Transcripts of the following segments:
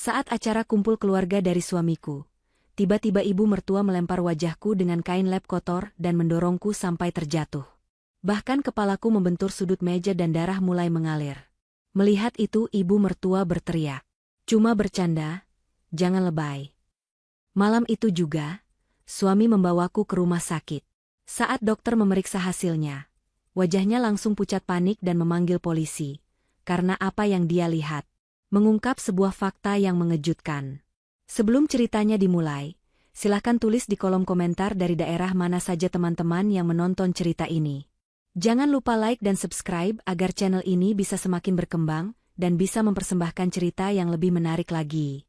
Saat acara kumpul keluarga dari suamiku, tiba-tiba ibu mertua melempar wajahku dengan kain lap kotor dan mendorongku sampai terjatuh. Bahkan kepalaku membentur sudut meja dan darah mulai mengalir. Melihat itu ibu mertua berteriak, "Cuma bercanda, jangan lebay." Malam itu juga, suami membawaku ke rumah sakit. Saat dokter memeriksa hasilnya, wajahnya langsung pucat panik dan memanggil polisi, karena apa yang dia lihat mengungkap sebuah fakta yang mengejutkan. Sebelum ceritanya dimulai, silakan tulis di kolom komentar dari daerah mana saja teman-teman yang menonton cerita ini. Jangan lupa like dan subscribe agar channel ini bisa semakin berkembang dan bisa mempersembahkan cerita yang lebih menarik lagi.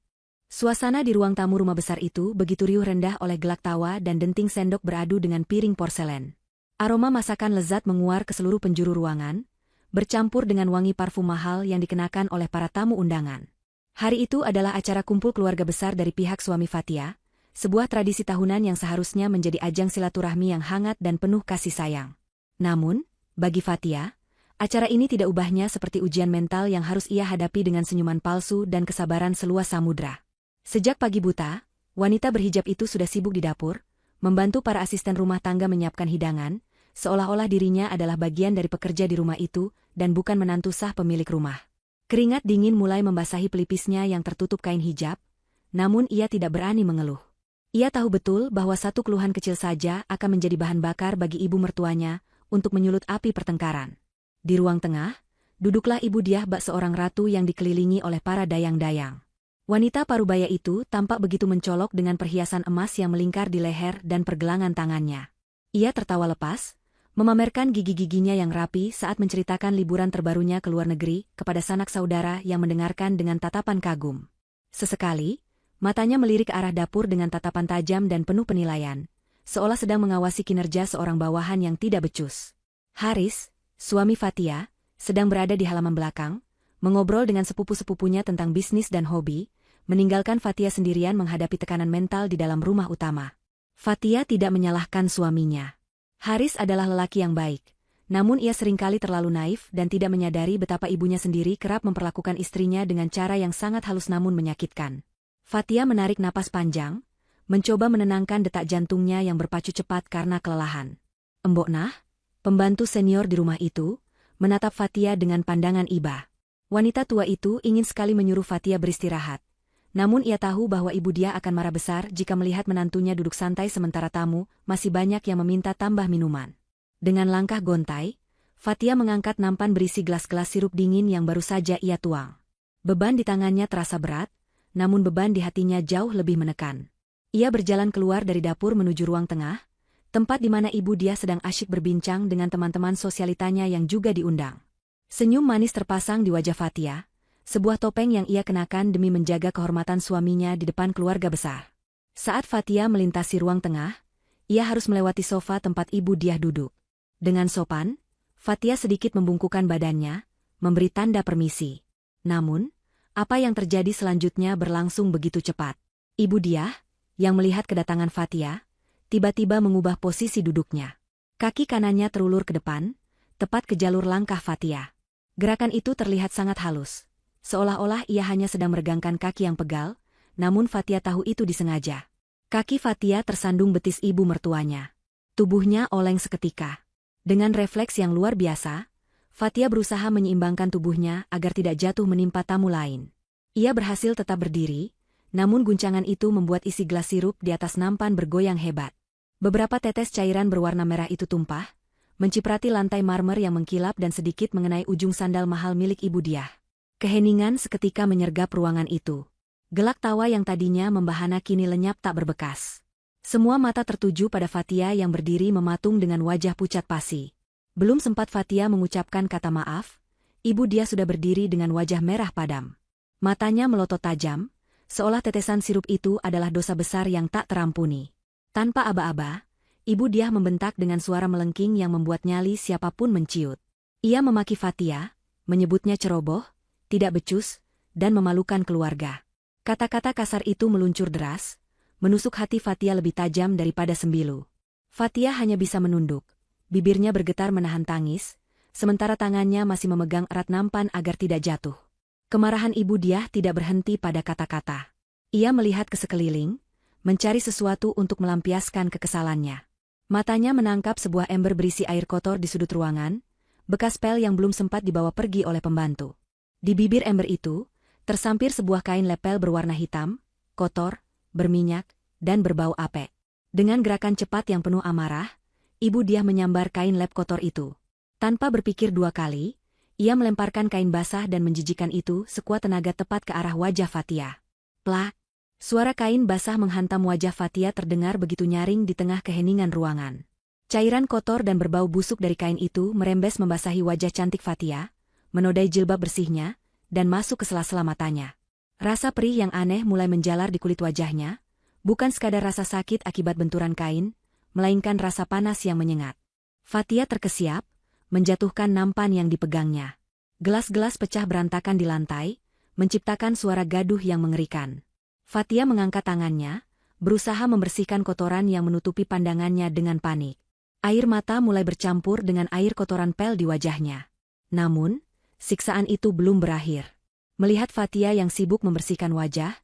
Suasana di ruang tamu rumah besar itu begitu riuh rendah oleh gelak tawa dan denting sendok beradu dengan piring porselen. Aroma masakan lezat menguar ke seluruh penjuru ruangan, bercampur dengan wangi parfum mahal yang dikenakan oleh para tamu undangan. Hari itu adalah acara kumpul keluarga besar dari pihak suami Fatia, sebuah tradisi tahunan yang seharusnya menjadi ajang silaturahmi yang hangat dan penuh kasih sayang. Namun, bagi Fatia, acara ini tidak ubahnya seperti ujian mental yang harus ia hadapi dengan senyuman palsu dan kesabaran seluas samudra. Sejak pagi buta, wanita berhijab itu sudah sibuk di dapur, membantu para asisten rumah tangga menyiapkan hidangan, seolah-olah dirinya adalah bagian dari pekerja di rumah itu dan bukan menantu sah pemilik rumah. Keringat dingin mulai membasahi pelipisnya yang tertutup kain hijab, namun ia tidak berani mengeluh. Ia tahu betul bahwa satu keluhan kecil saja akan menjadi bahan bakar bagi ibu mertuanya untuk menyulut api pertengkaran. Di ruang tengah, duduklah ibu Diah bak seorang ratu yang dikelilingi oleh para dayang-dayang. Wanita parubaya itu tampak begitu mencolok dengan perhiasan emas yang melingkar di leher dan pergelangan tangannya. Ia tertawa lepas, memamerkan gigi-giginya yang rapi saat menceritakan liburan terbarunya ke luar negeri kepada sanak saudara yang mendengarkan dengan tatapan kagum. Sesekali, matanya melirik ke arah dapur dengan tatapan tajam dan penuh penilaian, seolah sedang mengawasi kinerja seorang bawahan yang tidak becus. Haris, suami Fatia, sedang berada di halaman belakang, mengobrol dengan sepupu-sepupunya tentang bisnis dan hobi, meninggalkan Fatia sendirian menghadapi tekanan mental di dalam rumah utama. Fatia tidak menyalahkan suaminya. Haris adalah lelaki yang baik, namun ia seringkali terlalu naif dan tidak menyadari betapa ibunya sendiri kerap memperlakukan istrinya dengan cara yang sangat halus namun menyakitkan. Fatia menarik napas panjang, mencoba menenangkan detak jantungnya yang berpacu cepat karena kelelahan. Mbok Nah, pembantu senior di rumah itu, menatap Fatia dengan pandangan iba. Wanita tua itu ingin sekali menyuruh Fatia beristirahat. Namun ia tahu bahwa ibu dia akan marah besar jika melihat menantunya duduk santai sementara tamu masih banyak yang meminta tambah minuman. Dengan langkah gontai, Fatia mengangkat nampan berisi gelas-gelas sirup dingin yang baru saja ia tuang. Beban di tangannya terasa berat, namun beban di hatinya jauh lebih menekan. Ia berjalan keluar dari dapur menuju ruang tengah, tempat di mana ibu dia sedang asyik berbincang dengan teman-teman sosialitanya yang juga diundang. Senyum manis terpasang di wajah Fatia, sebuah topeng yang ia kenakan demi menjaga kehormatan suaminya di depan keluarga besar. Saat Fatia melintasi ruang tengah, ia harus melewati sofa tempat ibu Diah duduk. Dengan sopan, Fatia sedikit membungkukkan badannya, memberi tanda permisi. Namun, apa yang terjadi selanjutnya berlangsung begitu cepat. Ibu Diah, yang melihat kedatangan Fatia, tiba-tiba mengubah posisi duduknya. Kaki kanannya terulur ke depan, tepat ke jalur langkah Fatia. Gerakan itu terlihat sangat halus. Seolah-olah ia hanya sedang meregangkan kaki yang pegal, namun Fatia tahu itu disengaja. Kaki Fatia tersandung betis ibu mertuanya. Tubuhnya oleng seketika. Dengan refleks yang luar biasa, Fatia berusaha menyeimbangkan tubuhnya agar tidak jatuh menimpa tamu lain. Ia berhasil tetap berdiri, namun guncangan itu membuat isi gelas sirup di atas nampan bergoyang hebat. Beberapa tetes cairan berwarna merah itu tumpah, menciprati lantai marmer yang mengkilap dan sedikit mengenai ujung sandal mahal milik ibu Diah. Keheningan seketika menyergap ruangan itu. Gelak tawa yang tadinya membahana kini lenyap tak berbekas. Semua mata tertuju pada Fatia yang berdiri mematung dengan wajah pucat pasi. Belum sempat Fatia mengucapkan kata maaf, ibu Diah sudah berdiri dengan wajah merah padam. Matanya melotot tajam, seolah tetesan sirup itu adalah dosa besar yang tak terampuni. Tanpa aba-aba, ibu Diah membentak dengan suara melengking yang membuat nyali siapapun menciut. Ia memaki Fatia, menyebutnya ceroboh, tidak becus, dan memalukan keluarga. Kata-kata kasar itu meluncur deras, menusuk hati Fatia lebih tajam daripada sembilu. Fatia hanya bisa menunduk, bibirnya bergetar menahan tangis, sementara tangannya masih memegang erat nampan agar tidak jatuh. Kemarahan ibu Diah tidak berhenti pada kata-kata. Ia melihat ke sekeliling, mencari sesuatu untuk melampiaskan kekesalannya. Matanya menangkap sebuah ember berisi air kotor di sudut ruangan, bekas pel yang belum sempat dibawa pergi oleh pembantu. Di bibir ember itu, tersampir sebuah kain lepel berwarna hitam, kotor, berminyak, dan berbau apek. Dengan gerakan cepat yang penuh amarah, ibu Diah menyambar kain lep kotor itu. Tanpa berpikir dua kali, ia melemparkan kain basah dan menjijikan itu sekuat tenaga tepat ke arah wajah Fatia. Plak! Suara kain basah menghantam wajah Fatia terdengar begitu nyaring di tengah keheningan ruangan. Cairan kotor dan berbau busuk dari kain itu merembes membasahi wajah cantik Fatia, menodai jilbab bersihnya, dan masuk ke sela-sela matanya. Rasa perih yang aneh mulai menjalar di kulit wajahnya, bukan sekadar rasa sakit akibat benturan kain, melainkan rasa panas yang menyengat. Fatia terkesiap, menjatuhkan nampan yang dipegangnya. Gelas-gelas pecah berantakan di lantai, menciptakan suara gaduh yang mengerikan. Fatia mengangkat tangannya, berusaha membersihkan kotoran yang menutupi pandangannya dengan panik. Air mata mulai bercampur dengan air kotoran pel di wajahnya. Namun, siksaan itu belum berakhir. Melihat Fatia yang sibuk membersihkan wajah,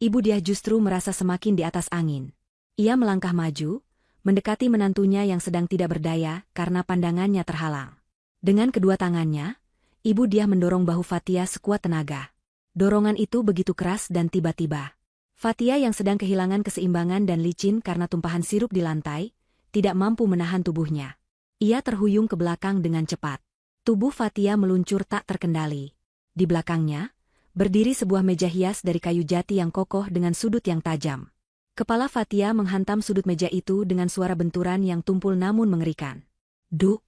ibu Diah justru merasa semakin di atas angin. Ia melangkah maju, mendekati menantunya yang sedang tidak berdaya karena pandangannya terhalang. Dengan kedua tangannya, ibu Diah mendorong bahu Fatia sekuat tenaga. Dorongan itu begitu keras dan tiba-tiba. Fatia yang sedang kehilangan keseimbangan dan licin karena tumpahan sirup di lantai, tidak mampu menahan tubuhnya. Ia terhuyung ke belakang dengan cepat. Tubuh Fatia meluncur tak terkendali. Di belakangnya, berdiri sebuah meja hias dari kayu jati yang kokoh dengan sudut yang tajam. Kepala Fatia menghantam sudut meja itu dengan suara benturan yang tumpul namun mengerikan. Duk!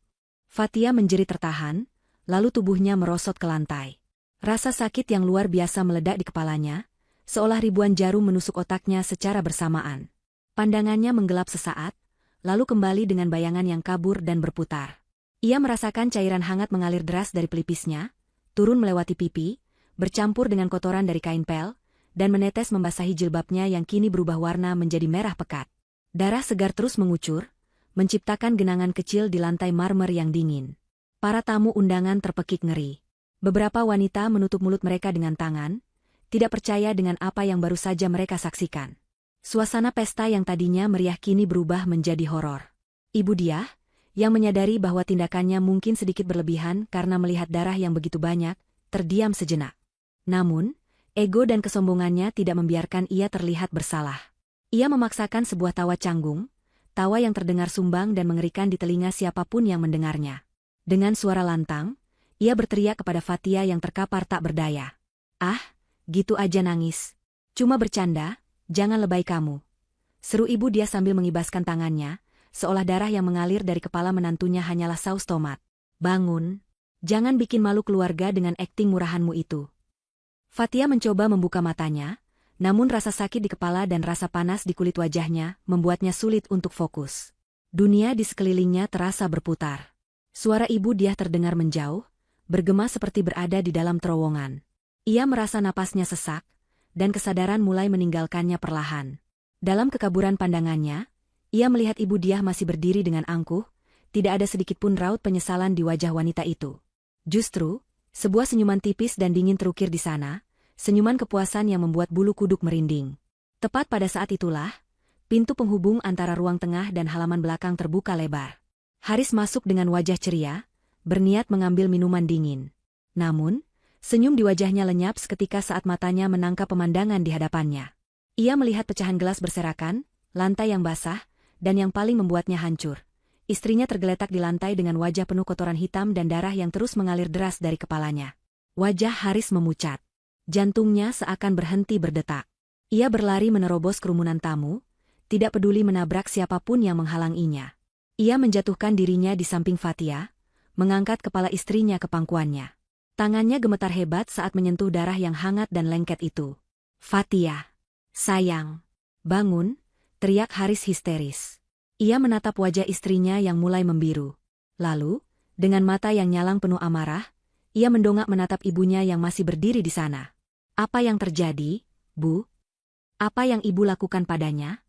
Fatia menjerit tertahan, lalu tubuhnya merosot ke lantai. Rasa sakit yang luar biasa meledak di kepalanya, seolah ribuan jarum menusuk otaknya secara bersamaan. Pandangannya menggelap sesaat, lalu kembali dengan bayangan yang kabur dan berputar. Ia merasakan cairan hangat mengalir deras dari pelipisnya, turun melewati pipi, bercampur dengan kotoran dari kain pel, dan menetes membasahi jilbabnya yang kini berubah warna menjadi merah pekat. Darah segar terus mengucur, menciptakan genangan kecil di lantai marmer yang dingin. Para tamu undangan terpekik ngeri. Beberapa wanita menutup mulut mereka dengan tangan, tidak percaya dengan apa yang baru saja mereka saksikan. Suasana pesta yang tadinya meriah kini berubah menjadi horor. Ibu Diah, yang menyadari bahwa tindakannya mungkin sedikit berlebihan karena melihat darah yang begitu banyak, terdiam sejenak. Namun, ego dan kesombongannya tidak membiarkan ia terlihat bersalah. Ia memaksakan sebuah tawa canggung, tawa yang terdengar sumbang dan mengerikan di telinga siapapun yang mendengarnya. Dengan suara lantang, ia berteriak kepada Fatia yang terkapar tak berdaya. Ah, gitu aja nangis. Cuma bercanda, jangan lebay kamu. Seru ibu Diah sambil mengibaskan tangannya, seolah darah yang mengalir dari kepala menantunya hanyalah saus tomat. Bangun, jangan bikin malu keluarga dengan akting murahanmu itu. Fatia mencoba membuka matanya, namun rasa sakit di kepala dan rasa panas di kulit wajahnya membuatnya sulit untuk fokus. Dunia di sekelilingnya terasa berputar. Suara ibu Diah terdengar menjauh, bergema seperti berada di dalam terowongan. Ia merasa napasnya sesak, dan kesadaran mulai meninggalkannya perlahan. Dalam kekaburan pandangannya, ia melihat ibu Diah masih berdiri dengan angkuh, tidak ada sedikitpun raut penyesalan di wajah wanita itu. Justru, sebuah senyuman tipis dan dingin terukir di sana, senyuman kepuasan yang membuat bulu kuduk merinding. Tepat pada saat itulah, pintu penghubung antara ruang tengah dan halaman belakang terbuka lebar. Haris masuk dengan wajah ceria, berniat mengambil minuman dingin. Namun, senyum di wajahnya lenyap seketika saat matanya menangkap pemandangan di hadapannya. Ia melihat pecahan gelas berserakan, lantai yang basah, dan yang paling membuatnya hancur. Istrinya tergeletak di lantai dengan wajah penuh kotoran hitam dan darah yang terus mengalir deras dari kepalanya. Wajah Haris memucat. Jantungnya seakan berhenti berdetak. Ia berlari menerobos kerumunan tamu, tidak peduli menabrak siapapun yang menghalanginya. Ia menjatuhkan dirinya di samping Fatia, mengangkat kepala istrinya ke pangkuannya. Tangannya gemetar hebat saat menyentuh darah yang hangat dan lengket itu. Fatia, sayang, bangun, teriak Haris histeris. Ia menatap wajah istrinya yang mulai membiru. Lalu, dengan mata yang nyalang penuh amarah, ia mendongak menatap ibunya yang masih berdiri di sana. Apa yang terjadi, Bu? Apa yang ibu lakukan padanya?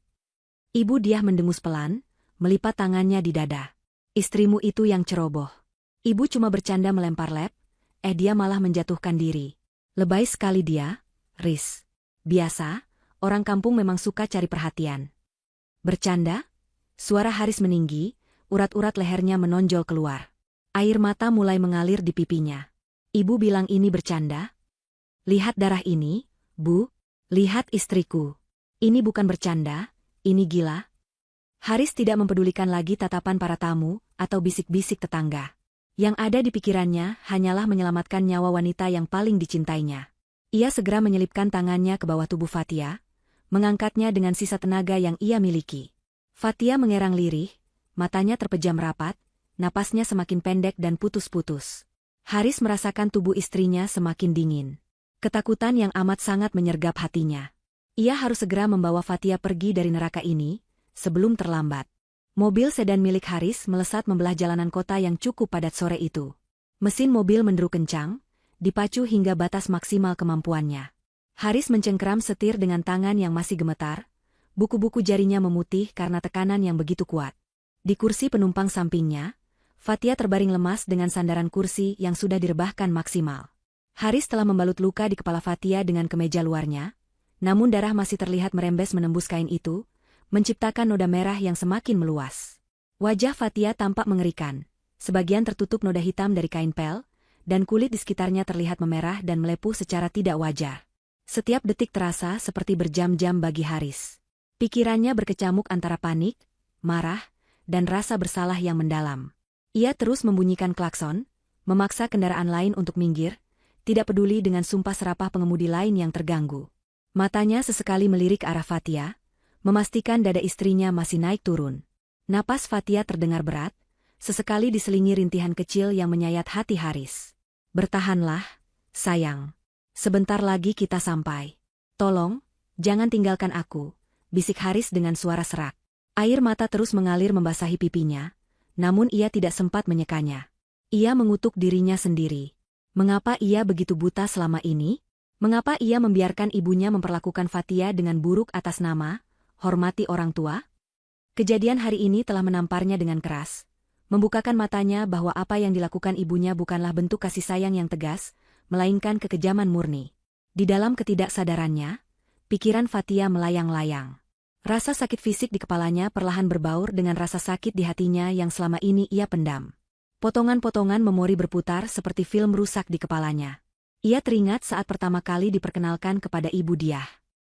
Ibu Diah mendengus pelan, melipat tangannya di dada. Istrimu itu yang ceroboh. Ibu cuma bercanda melempar lep, dia malah menjatuhkan diri. Lebay sekali dia, Riz. Biasa, orang kampung memang suka cari perhatian. Bercanda? Suara Haris meninggi, urat-urat lehernya menonjol keluar. Air mata mulai mengalir di pipinya. Ibu bilang ini bercanda? Lihat darah ini, Bu. Lihat istriku. Ini bukan bercanda, ini gila. Haris tidak mempedulikan lagi tatapan para tamu atau bisik-bisik tetangga. Yang ada di pikirannya hanyalah menyelamatkan nyawa wanita yang paling dicintainya. Ia segera menyelipkan tangannya ke bawah tubuh Fatia, mengangkatnya dengan sisa tenaga yang ia miliki. Fatia mengerang lirih, matanya terpejam rapat, napasnya semakin pendek dan putus-putus. Haris merasakan tubuh istrinya semakin dingin. Ketakutan yang amat sangat menyergap hatinya. Ia harus segera membawa Fatia pergi dari neraka ini, sebelum terlambat. Mobil sedan milik Haris melesat membelah jalanan kota yang cukup padat sore itu. Mesin mobil menderu kencang, dipacu hingga batas maksimal kemampuannya. Haris mencengkeram setir dengan tangan yang masih gemetar, buku-buku jarinya memutih karena tekanan yang begitu kuat. Di kursi penumpang sampingnya, Fatia terbaring lemas dengan sandaran kursi yang sudah direbahkan maksimal. Haris telah membalut luka di kepala Fatia dengan kemeja luarnya, namun darah masih terlihat merembes menembus kain itu, menciptakan noda merah yang semakin meluas. Wajah Fatia tampak mengerikan, sebagian tertutup noda hitam dari kain pel, dan kulit di sekitarnya terlihat memerah dan melepuh secara tidak wajar. Setiap detik terasa seperti berjam-jam bagi Haris. Pikirannya berkecamuk antara panik, marah, dan rasa bersalah yang mendalam. Ia terus membunyikan klakson, memaksa kendaraan lain untuk minggir, tidak peduli dengan sumpah serapah pengemudi lain yang terganggu. Matanya sesekali melirik ke arah Fatia, memastikan dada istrinya masih naik turun. Napas Fatia terdengar berat, sesekali diselingi rintihan kecil yang menyayat hati Haris. Bertahanlah, sayang. Sebentar lagi kita sampai. Tolong, jangan tinggalkan aku, bisik Haris dengan suara serak. Air mata terus mengalir membasahi pipinya, namun ia tidak sempat menyekanya. Ia mengutuk dirinya sendiri. Mengapa ia begitu buta selama ini? Mengapa ia membiarkan ibunya memperlakukan Fatia dengan buruk atas nama, hormati orang tua? Kejadian hari ini telah menamparnya dengan keras, membukakan matanya bahwa apa yang dilakukan ibunya bukanlah bentuk kasih sayang yang tegas, melainkan kekejaman murni. Di dalam ketidaksadarannya, pikiran Fatia melayang-layang. Rasa sakit fisik di kepalanya perlahan berbaur dengan rasa sakit di hatinya yang selama ini ia pendam. Potongan-potongan memori berputar seperti film rusak di kepalanya. Ia teringat saat pertama kali diperkenalkan kepada ibu dia.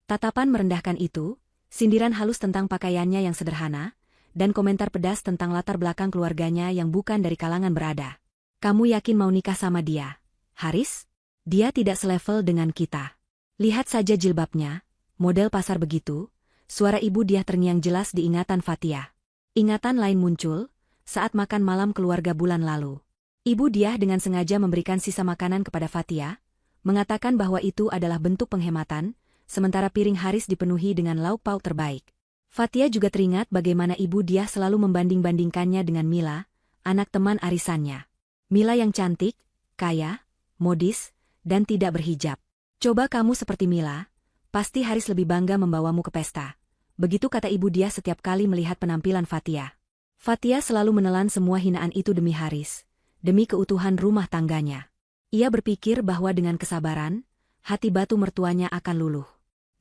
Tatapan merendahkan itu, sindiran halus tentang pakaiannya yang sederhana, dan komentar pedas tentang latar belakang keluarganya yang bukan dari kalangan berada. Kamu yakin mau nikah sama dia, Haris? Dia tidak selevel dengan kita. Lihat saja jilbabnya, model pasar begitu. Suara ibu dia terngiang jelas di ingatan Fatia. Ingatan lain muncul saat makan malam keluarga bulan lalu. Ibu dia dengan sengaja memberikan sisa makanan kepada Fatia, mengatakan bahwa itu adalah bentuk penghematan, sementara piring Haris dipenuhi dengan lauk pauk terbaik. Fatia juga teringat bagaimana ibu dia selalu membanding-bandingkannya dengan Mila, anak teman arisannya. Mila yang cantik, kaya, modis, dan tidak berhijab. Coba kamu seperti Mila, pasti Haris lebih bangga membawamu ke pesta. Begitu kata ibu dia setiap kali melihat penampilan Fatia. Fatia selalu menelan semua hinaan itu demi Haris, demi keutuhan rumah tangganya. Ia berpikir bahwa dengan kesabaran, hati batu mertuanya akan luluh.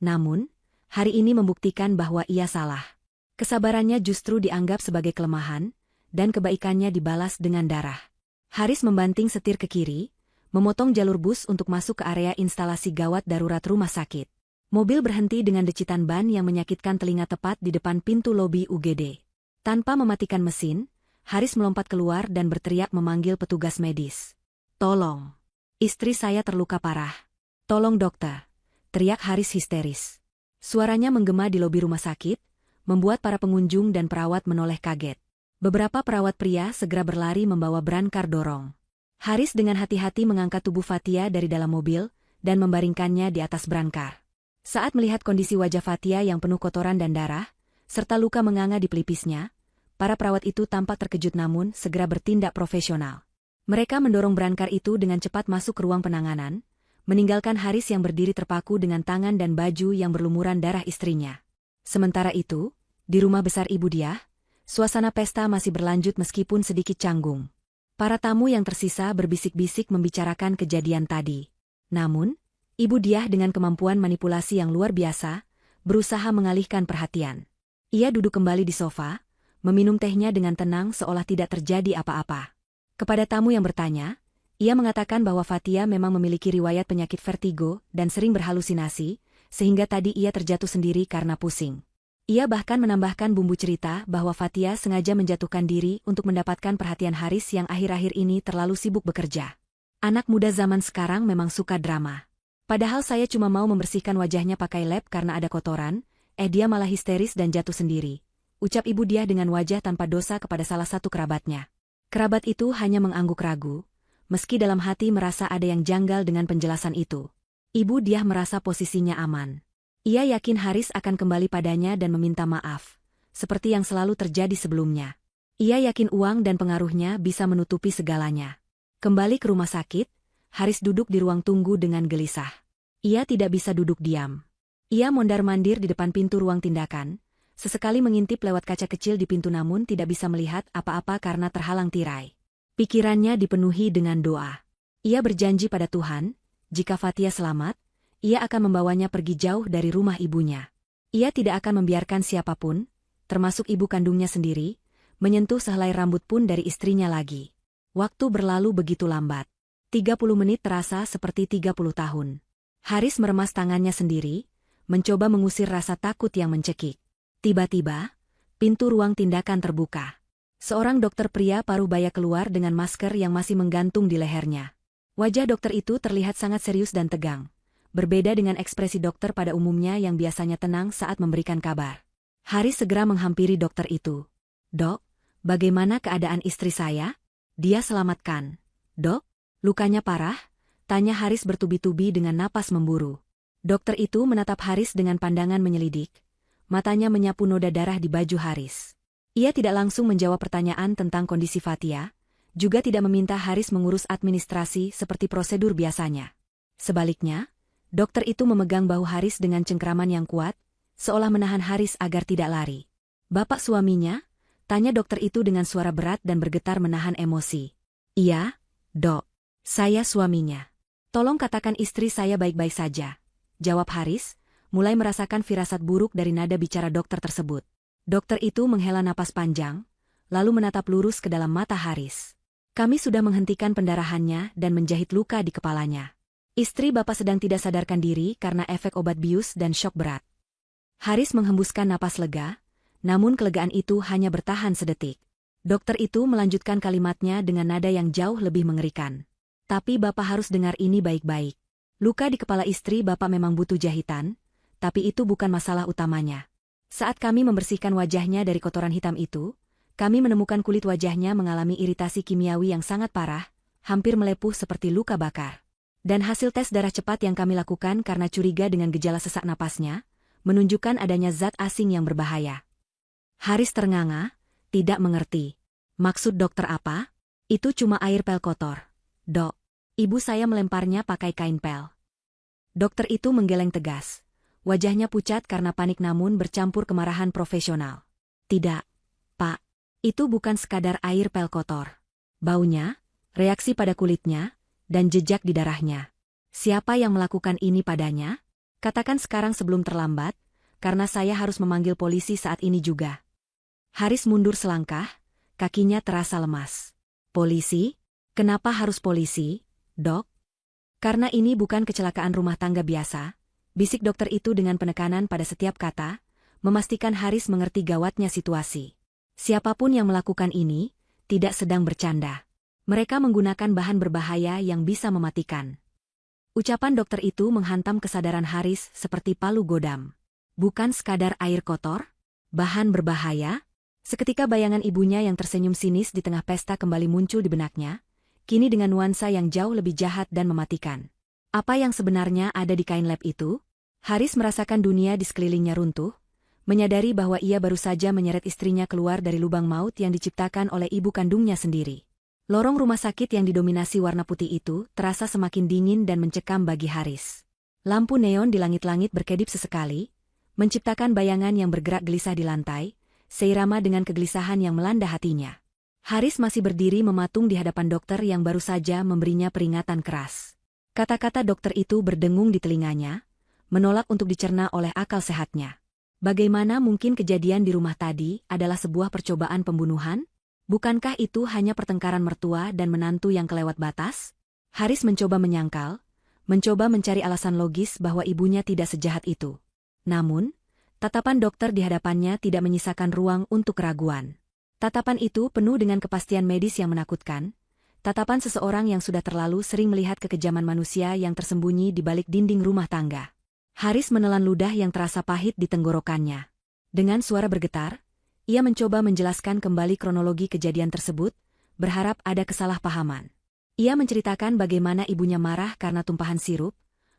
Namun, hari ini membuktikan bahwa ia salah. Kesabarannya justru dianggap sebagai kelemahan, dan kebaikannya dibalas dengan darah. Haris membanting setir ke kiri, memotong jalur bus untuk masuk ke area instalasi gawat darurat rumah sakit. Mobil berhenti dengan decitan ban yang menyakitkan telinga tepat di depan pintu lobi UGD. Tanpa mematikan mesin, Haris melompat keluar dan berteriak memanggil petugas medis. Tolong, istri saya terluka parah. Tolong dokter, teriak Haris histeris. Suaranya menggema di lobi rumah sakit, membuat para pengunjung dan perawat menoleh kaget. Beberapa perawat pria segera berlari membawa brankar dorong. Haris dengan hati-hati mengangkat tubuh Fatia dari dalam mobil dan membaringkannya di atas brankar. Saat melihat kondisi wajah Fatia yang penuh kotoran dan darah, serta luka menganga di pelipisnya, para perawat itu tampak terkejut namun segera bertindak profesional. Mereka mendorong brankar itu dengan cepat masuk ke ruang penanganan, meninggalkan Haris yang berdiri terpaku dengan tangan dan baju yang berlumuran darah istrinya. Sementara itu, di rumah besar ibu dia, suasana pesta masih berlanjut meskipun sedikit canggung. Para tamu yang tersisa berbisik-bisik membicarakan kejadian tadi. Namun, Ibu Diah dengan kemampuan manipulasi yang luar biasa, berusaha mengalihkan perhatian. Ia duduk kembali di sofa, meminum tehnya dengan tenang seolah tidak terjadi apa-apa. Kepada tamu yang bertanya, ia mengatakan bahwa Fatia memang memiliki riwayat penyakit vertigo dan sering berhalusinasi, sehingga tadi ia terjatuh sendiri karena pusing. Ia bahkan menambahkan bumbu cerita bahwa Fatia sengaja menjatuhkan diri untuk mendapatkan perhatian Haris yang akhir-akhir ini terlalu sibuk bekerja. Anak muda zaman sekarang memang suka drama. Padahal saya cuma mau membersihkan wajahnya pakai lap karena ada kotoran, dia malah histeris dan jatuh sendiri, ucap Ibu Diah dengan wajah tanpa dosa kepada salah satu kerabatnya. Kerabat itu hanya mengangguk ragu, meski dalam hati merasa ada yang janggal dengan penjelasan itu. Ibu Diah merasa posisinya aman. Ia yakin Haris akan kembali padanya dan meminta maaf, seperti yang selalu terjadi sebelumnya. Ia yakin uang dan pengaruhnya bisa menutupi segalanya. Kembali ke rumah sakit, Haris duduk di ruang tunggu dengan gelisah. Ia tidak bisa duduk diam. Ia mondar-mandir di depan pintu ruang tindakan, sesekali mengintip lewat kaca kecil di pintu namun tidak bisa melihat apa-apa karena terhalang tirai. Pikirannya dipenuhi dengan doa. Ia berjanji pada Tuhan, jika Fatia selamat, ia akan membawanya pergi jauh dari rumah ibunya. Ia tidak akan membiarkan siapapun, termasuk ibu kandungnya sendiri, menyentuh sehelai rambut pun dari istrinya lagi. Waktu berlalu begitu lambat. 30 menit terasa seperti 30 tahun. Haris meremas tangannya sendiri, mencoba mengusir rasa takut yang mencekik. Tiba-tiba, pintu ruang tindakan terbuka. Seorang dokter pria paruh baya keluar dengan masker yang masih menggantung di lehernya. Wajah dokter itu terlihat sangat serius dan tegang. Berbeda dengan ekspresi dokter pada umumnya yang biasanya tenang saat memberikan kabar. Haris segera menghampiri dokter itu. "Dok, bagaimana keadaan istri saya?" "Dia selamatkan." "Dok, lukanya parah?" tanya Haris bertubi-tubi dengan napas memburu. Dokter itu menatap Haris dengan pandangan menyelidik. Matanya menyapu noda darah di baju Haris. Ia tidak langsung menjawab pertanyaan tentang kondisi Fatia, juga tidak meminta Haris mengurus administrasi seperti prosedur biasanya. Sebaliknya, dokter itu memegang bahu Haris dengan cengkraman yang kuat, seolah menahan Haris agar tidak lari. "Bapak suaminya?" tanya dokter itu dengan suara berat dan bergetar menahan emosi. "Iya, Dok. Saya suaminya." "Tolong katakan istri saya baik-baik saja," jawab Haris, mulai merasakan firasat buruk dari nada bicara dokter tersebut. Dokter itu menghela napas panjang, lalu menatap lurus ke dalam mata Haris. "Kami sudah menghentikan pendarahannya dan menjahit luka di kepalanya. Istri Bapak sedang tidak sadarkan diri karena efek obat bius dan syok berat." Haris menghembuskan napas lega, namun kelegaan itu hanya bertahan sedetik. Dokter itu melanjutkan kalimatnya dengan nada yang jauh lebih mengerikan. "Tapi Bapak harus dengar ini baik-baik. Luka di kepala istri Bapak memang butuh jahitan, tapi itu bukan masalah utamanya. Saat kami membersihkan wajahnya dari kotoran hitam itu, kami menemukan kulit wajahnya mengalami iritasi kimiawi yang sangat parah, hampir melepuh seperti luka bakar. Dan hasil tes darah cepat yang kami lakukan karena curiga dengan gejala sesak napasnya, menunjukkan adanya zat asing yang berbahaya." Haris ternganga, tidak mengerti. "Maksud dokter apa?" "Itu cuma air pel kotor, Dok. Ibu saya melemparnya pakai kain pel." Dokter itu menggeleng tegas. Wajahnya pucat karena panik namun bercampur kemarahan profesional. "Tidak, Pak. Itu bukan sekadar air pel kotor. Baunya, reaksi pada kulitnya, dan jejak di darahnya. Siapa yang melakukan ini padanya? Katakan sekarang sebelum terlambat, karena saya harus memanggil polisi saat ini juga." Haris mundur selangkah, kakinya terasa lemas. "Polisi? Kenapa harus polisi, Dok?" "Karena ini bukan kecelakaan rumah tangga biasa," bisik dokter itu dengan penekanan pada setiap kata, memastikan Haris mengerti gawatnya situasi. "Siapapun yang melakukan ini, tidak sedang bercanda. Mereka menggunakan bahan berbahaya yang bisa mematikan." Ucapan dokter itu menghantam kesadaran Haris seperti palu godam. Bukan sekadar air kotor? Bahan berbahaya? Seketika bayangan ibunya yang tersenyum sinis di tengah pesta kembali muncul di benaknya, kini dengan nuansa yang jauh lebih jahat dan mematikan. Apa yang sebenarnya ada di kain lab itu? Haris merasakan dunia di sekelilingnya runtuh, menyadari bahwa ia baru saja menyeret istrinya keluar dari lubang maut yang diciptakan oleh ibu kandungnya sendiri. Lorong rumah sakit yang didominasi warna putih itu terasa semakin dingin dan mencekam bagi Haris. Lampu neon di langit-langit berkedip sesekali, menciptakan bayangan yang bergerak gelisah di lantai, seirama dengan kegelisahan yang melanda hatinya. Haris masih berdiri mematung di hadapan dokter yang baru saja memberinya peringatan keras. Kata-kata dokter itu berdengung di telinganya, menolak untuk dicerna oleh akal sehatnya. Bagaimana mungkin kejadian di rumah tadi adalah sebuah percobaan pembunuhan? Bukankah itu hanya pertengkaran mertua dan menantu yang kelewat batas? Haris mencoba menyangkal, mencoba mencari alasan logis bahwa ibunya tidak sejahat itu. Namun, tatapan dokter di hadapannya tidak menyisakan ruang untuk keraguan. Tatapan itu penuh dengan kepastian medis yang menakutkan, tatapan seseorang yang sudah terlalu sering melihat kekejaman manusia yang tersembunyi di balik dinding rumah tangga. Haris menelan ludah yang terasa pahit di tenggorokannya. Dengan suara bergetar, ia mencoba menjelaskan kembali kronologi kejadian tersebut, berharap ada kesalahpahaman. Ia menceritakan bagaimana ibunya marah karena tumpahan sirup,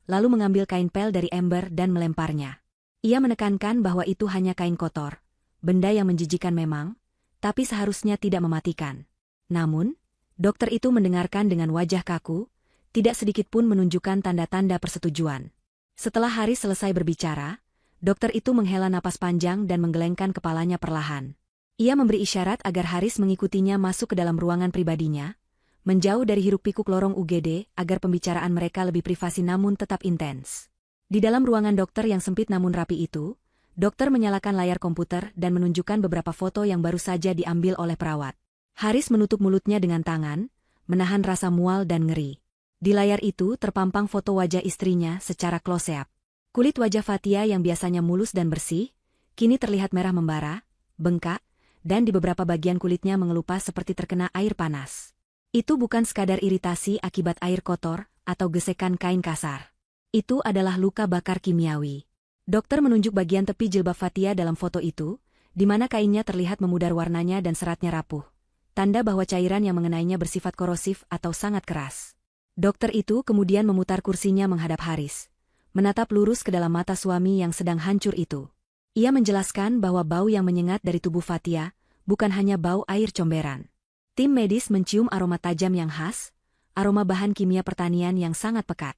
lalu mengambil kain pel dari ember dan melemparnya. Ia menekankan bahwa itu hanya kain kotor, benda yang menjijikan memang, tapi seharusnya tidak mematikan. Namun, dokter itu mendengarkan dengan wajah kaku, tidak sedikit pun menunjukkan tanda-tanda persetujuan. Setelah Haris selesai berbicara, dokter itu menghela napas panjang dan menggelengkan kepalanya perlahan. Ia memberi isyarat agar Haris mengikutinya masuk ke dalam ruangan pribadinya, menjauh dari hiruk-pikuk lorong UGD agar pembicaraan mereka lebih privasi namun tetap intens. Di dalam ruangan dokter yang sempit namun rapi itu, dokter menyalakan layar komputer dan menunjukkan beberapa foto yang baru saja diambil oleh perawat. Haris menutup mulutnya dengan tangan, menahan rasa mual dan ngeri. Di layar itu terpampang foto wajah istrinya secara close-up. Kulit wajah Fatia yang biasanya mulus dan bersih, kini terlihat merah membara, bengkak, dan di beberapa bagian kulitnya mengelupas seperti terkena air panas. Itu bukan sekadar iritasi akibat air kotor atau gesekan kain kasar. Itu adalah luka bakar kimiawi. Dokter menunjuk bagian tepi jilbab Fatia dalam foto itu, di mana kainnya terlihat memudar warnanya dan seratnya rapuh. Tanda bahwa cairan yang mengenainya bersifat korosif atau sangat keras. Dokter itu kemudian memutar kursinya menghadap Haris, menatap lurus ke dalam mata suami yang sedang hancur itu. Ia menjelaskan bahwa bau yang menyengat dari tubuh Fatia bukan hanya bau air comberan. Tim medis mencium aroma tajam yang khas, aroma bahan kimia pertanian yang sangat pekat.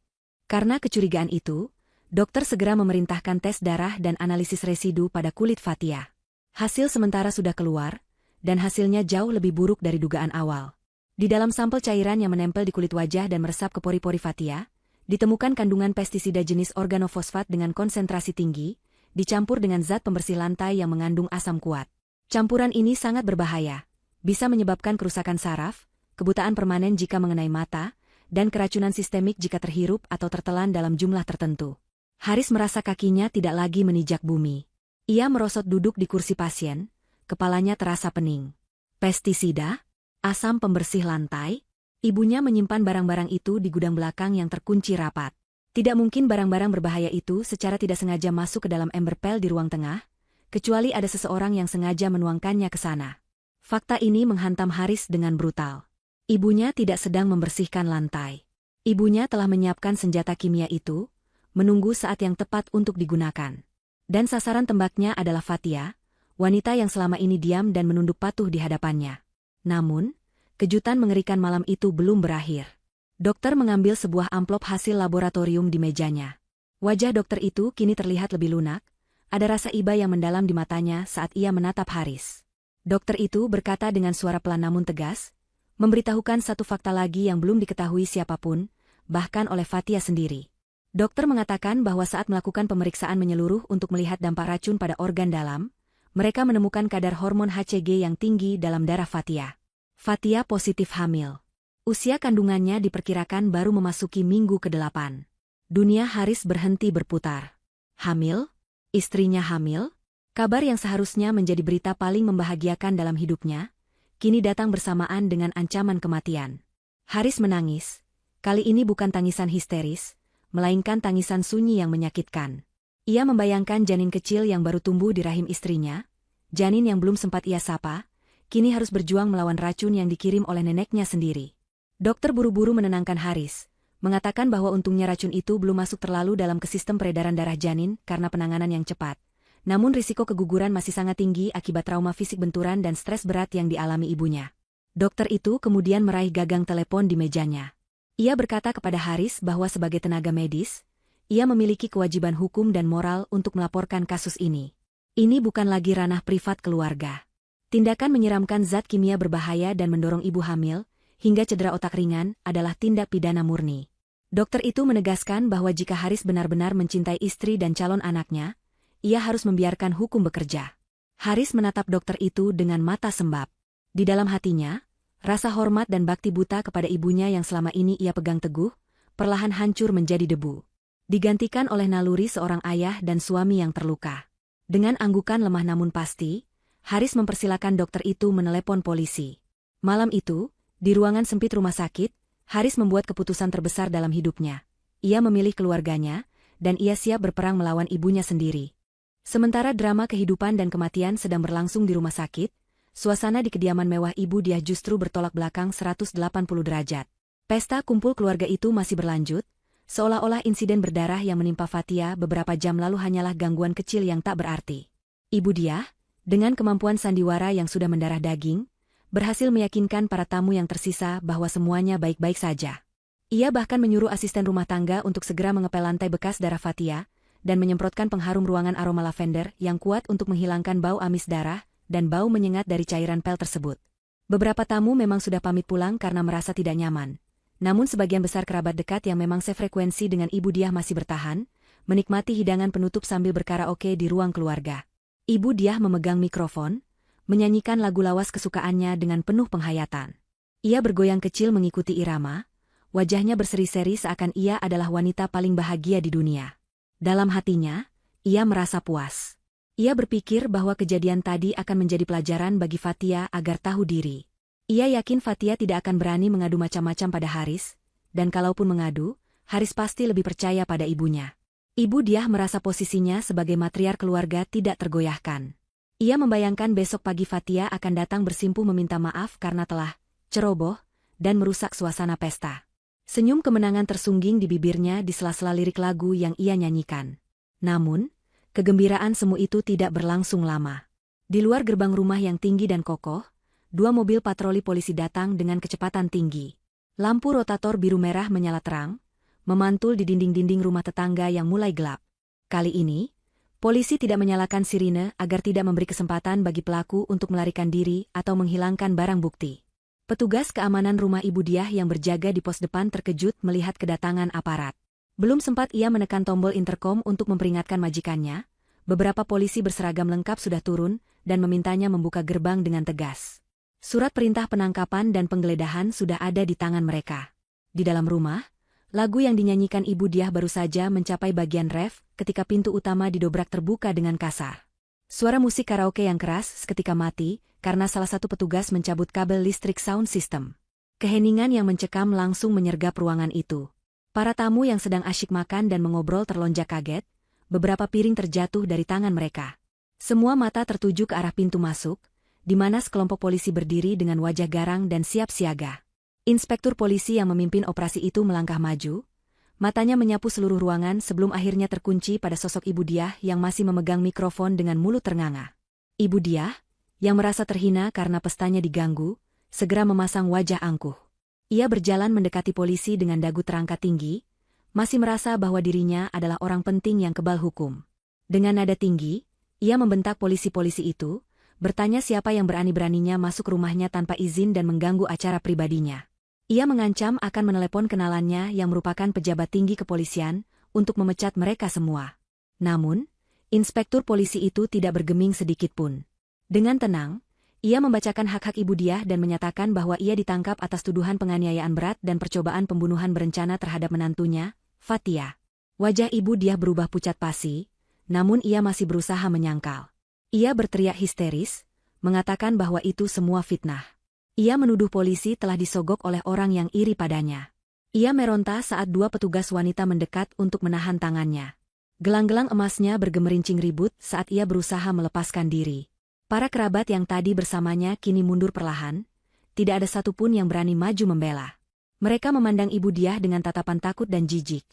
Karena kecurigaan itu, dokter segera memerintahkan tes darah dan analisis residu pada kulit Fatia. Hasil sementara sudah keluar, dan hasilnya jauh lebih buruk dari dugaan awal. Di dalam sampel cairan yang menempel di kulit wajah dan meresap ke pori-pori Fatia, ditemukan kandungan pestisida jenis organofosfat dengan konsentrasi tinggi, dicampur dengan zat pembersih lantai yang mengandung asam kuat. Campuran ini sangat berbahaya, bisa menyebabkan kerusakan saraf, kebutaan permanen jika mengenai mata, dan keracunan sistemik jika terhirup atau tertelan dalam jumlah tertentu. Haris merasa kakinya tidak lagi menijak bumi. Ia merosot duduk di kursi pasien, kepalanya terasa pening. Pestisida? Asam pembersih lantai? Ibunya menyimpan barang-barang itu di gudang belakang yang terkunci rapat. Tidak mungkin barang-barang berbahaya itu secara tidak sengaja masuk ke dalam ember pel di ruang tengah, kecuali ada seseorang yang sengaja menuangkannya ke sana. Fakta ini menghantam Haris dengan brutal. Ibunya tidak sedang membersihkan lantai. Ibunya telah menyiapkan senjata kimia itu, menunggu saat yang tepat untuk digunakan. Dan sasaran tembaknya adalah Fatia, wanita yang selama ini diam dan menunduk patuh di hadapannya. Namun, kejutan mengerikan malam itu belum berakhir. Dokter mengambil sebuah amplop hasil laboratorium di mejanya. Wajah dokter itu kini terlihat lebih lunak, ada rasa iba yang mendalam di matanya saat ia menatap Haris. Dokter itu berkata dengan suara pelan namun tegas, memberitahukan satu fakta lagi yang belum diketahui siapapun, bahkan oleh Fatia sendiri. Dokter mengatakan bahwa saat melakukan pemeriksaan menyeluruh untuk melihat dampak racun pada organ dalam, mereka menemukan kadar hormon HCG yang tinggi dalam darah Fatia. Fatia positif hamil. Usia kandungannya diperkirakan baru memasuki minggu ke-8. Dunia Haris berhenti berputar. Hamil? Istrinya hamil? Kabar yang seharusnya menjadi berita paling membahagiakan dalam hidupnya, kini datang bersamaan dengan ancaman kematian. Haris menangis. Kali ini bukan tangisan histeris, melainkan tangisan sunyi yang menyakitkan. Ia membayangkan janin kecil yang baru tumbuh di rahim istrinya, janin yang belum sempat ia sapa, kini harus berjuang melawan racun yang dikirim oleh neneknya sendiri. Dokter buru-buru menenangkan Haris, mengatakan bahwa untungnya racun itu belum masuk terlalu dalam ke sistem peredaran darah janin karena penanganan yang cepat. Namun risiko keguguran masih sangat tinggi akibat trauma fisik benturan dan stres berat yang dialami ibunya. Dokter itu kemudian meraih gagang telepon di mejanya. Ia berkata kepada Haris bahwa sebagai tenaga medis, ia memiliki kewajiban hukum dan moral untuk melaporkan kasus ini. Ini bukan lagi ranah privat keluarga. Tindakan menyiramkan zat kimia berbahaya dan mendorong ibu hamil, hingga cedera otak ringan, adalah tindak pidana murni. Dokter itu menegaskan bahwa jika Haris benar-benar mencintai istri dan calon anaknya, ia harus membiarkan hukum bekerja. Haris menatap dokter itu dengan mata sembab. Di dalam hatinya, rasa hormat dan bakti buta kepada ibunya yang selama ini ia pegang teguh, perlahan hancur menjadi debu. Digantikan oleh naluri seorang ayah dan suami yang terluka. Dengan anggukan lemah namun pasti, Haris mempersilakan dokter itu menelepon polisi. Malam itu, di ruangan sempit rumah sakit, Haris membuat keputusan terbesar dalam hidupnya. Ia memilih keluarganya, dan ia siap berperang melawan ibunya sendiri. Sementara drama kehidupan dan kematian sedang berlangsung di rumah sakit, suasana di kediaman mewah ibu dia justru bertolak belakang 180 derajat. Pesta kumpul keluarga itu masih berlanjut, seolah-olah insiden berdarah yang menimpa Fatia beberapa jam lalu hanyalah gangguan kecil yang tak berarti. Ibu dia, dengan kemampuan sandiwara yang sudah mendarah daging, berhasil meyakinkan para tamu yang tersisa bahwa semuanya baik-baik saja. Ia bahkan menyuruh asisten rumah tangga untuk segera mengepel lantai bekas darah Fatia, dan menyemprotkan pengharum ruangan aroma lavender yang kuat untuk menghilangkan bau amis darah dan bau menyengat dari cairan pel tersebut. Beberapa tamu memang sudah pamit pulang karena merasa tidak nyaman. Namun sebagian besar kerabat dekat yang memang sefrekuensi dengan ibu dia masih bertahan, menikmati hidangan penutup sambil berkaraoke di ruang keluarga. Ibu dia memegang mikrofon, menyanyikan lagu lawas kesukaannya dengan penuh penghayatan. Ia bergoyang kecil mengikuti irama, wajahnya berseri-seri seakan ia adalah wanita paling bahagia di dunia. Dalam hatinya, ia merasa puas. Ia berpikir bahwa kejadian tadi akan menjadi pelajaran bagi Fatia agar tahu diri. Ia yakin Fatia tidak akan berani mengadu macam-macam pada Haris, dan kalaupun mengadu, Haris pasti lebih percaya pada ibunya. Ibu dia merasa posisinya sebagai matriark keluarga tidak tergoyahkan. Ia membayangkan besok pagi Fatia akan datang bersimpuh meminta maaf karena telah ceroboh dan merusak suasana pesta. Senyum kemenangan tersungging di bibirnya di sela-sela lirik lagu yang ia nyanyikan. Namun, kegembiraan semu itu tidak berlangsung lama. Di luar gerbang rumah yang tinggi dan kokoh, 2 mobil patroli polisi datang dengan kecepatan tinggi. Lampu rotator biru merah menyala terang, memantul di dinding-dinding rumah tetangga yang mulai gelap. Kali ini, polisi tidak menyalakan sirine agar tidak memberi kesempatan bagi pelaku untuk melarikan diri atau menghilangkan barang bukti. Petugas keamanan rumah ibu dia yang berjaga di pos depan terkejut melihat kedatangan aparat. Belum sempat ia menekan tombol interkom untuk memperingatkan majikannya, beberapa polisi berseragam lengkap sudah turun dan memintanya membuka gerbang dengan tegas. Surat perintah penangkapan dan penggeledahan sudah ada di tangan mereka. Di dalam rumah, lagu yang dinyanyikan ibu dia baru saja mencapai bagian ref ketika pintu utama didobrak terbuka dengan kasar. Suara musik karaoke yang keras seketika mati karena salah satu petugas mencabut kabel listrik sound system. Keheningan yang mencekam langsung menyergap ruangan itu. Para tamu yang sedang asyik makan dan mengobrol terlonjak kaget, beberapa piring terjatuh dari tangan mereka. Semua mata tertuju ke arah pintu masuk, di mana sekelompok polisi berdiri dengan wajah garang dan siap siaga. Inspektur polisi yang memimpin operasi itu melangkah maju, matanya menyapu seluruh ruangan sebelum akhirnya terkunci pada sosok ibu dia yang masih memegang mikrofon dengan mulut ternganga. Ibu dia, yang merasa terhina karena pestanya diganggu, segera memasang wajah angkuh. Ia berjalan mendekati polisi dengan dagu terangkat tinggi, masih merasa bahwa dirinya adalah orang penting yang kebal hukum. Dengan nada tinggi, ia membentak polisi-polisi itu, bertanya siapa yang berani-beraninya masuk rumahnya tanpa izin dan mengganggu acara pribadinya. Ia mengancam akan menelepon kenalannya yang merupakan pejabat tinggi kepolisian untuk memecat mereka semua. Namun, inspektur polisi itu tidak bergeming sedikitpun. Dengan tenang, ia membacakan hak-hak ibu dia dan menyatakan bahwa ia ditangkap atas tuduhan penganiayaan berat dan percobaan pembunuhan berencana terhadap menantunya, Fatia. Wajah ibu dia berubah pucat pasi, namun ia masih berusaha menyangkal. Ia berteriak histeris, mengatakan bahwa itu semua fitnah. Ia menuduh polisi telah disogok oleh orang yang iri padanya. Ia meronta saat 2 petugas wanita mendekat untuk menahan tangannya. Gelang-gelang emasnya bergemerincing ribut saat ia berusaha melepaskan diri. Para kerabat yang tadi bersamanya kini mundur perlahan, tidak ada satupun yang berani maju membela. Mereka memandang ibu dia dengan tatapan takut dan jijik,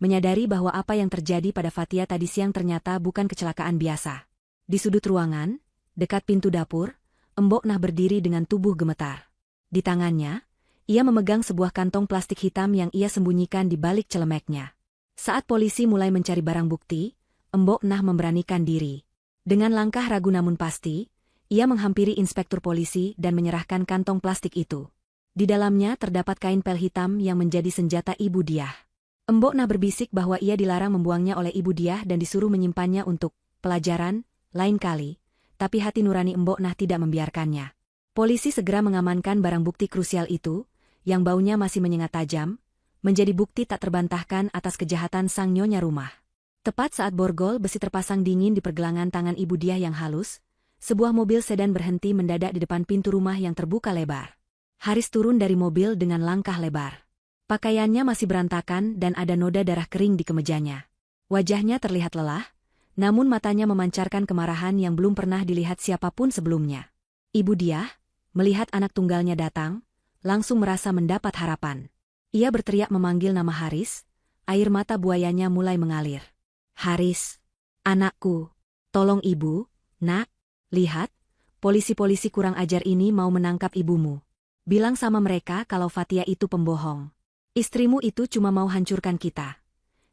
menyadari bahwa apa yang terjadi pada Fatia tadi siang ternyata bukan kecelakaan biasa. Di sudut ruangan, dekat pintu dapur, Mbok Nah berdiri dengan tubuh gemetar. Di tangannya, ia memegang sebuah kantong plastik hitam yang ia sembunyikan di balik celemeknya. Saat polisi mulai mencari barang bukti, Mbok Nah memberanikan diri. Dengan langkah ragu namun pasti, ia menghampiri inspektur polisi dan menyerahkan kantong plastik itu. Di dalamnya terdapat kain pel hitam yang menjadi senjata ibu dia. Embok Nah berbisik bahwa ia dilarang membuangnya oleh Ibu Diah dan disuruh menyimpannya untuk pelajaran lain kali, tapi hati nurani Embok Nah tidak membiarkannya. Polisi segera mengamankan barang bukti krusial itu, yang baunya masih menyengat tajam, menjadi bukti tak terbantahkan atas kejahatan sang nyonya rumah. Tepat saat borgol besi terpasang dingin di pergelangan tangan Ibu Diah yang halus, sebuah mobil sedan berhenti mendadak di depan pintu rumah yang terbuka lebar. Haris turun dari mobil dengan langkah lebar. Pakaiannya masih berantakan dan ada noda darah kering di kemejanya. Wajahnya terlihat lelah, namun matanya memancarkan kemarahan yang belum pernah dilihat siapapun sebelumnya. Ibu Diah, melihat anak tunggalnya datang, langsung merasa mendapat harapan. Ia berteriak memanggil nama Haris, air mata buayanya mulai mengalir. Haris, anakku, tolong ibu, nak, lihat, polisi-polisi kurang ajar ini mau menangkap ibumu. Bilang sama mereka kalau Fatia itu pembohong. Istrimu itu cuma mau hancurkan kita.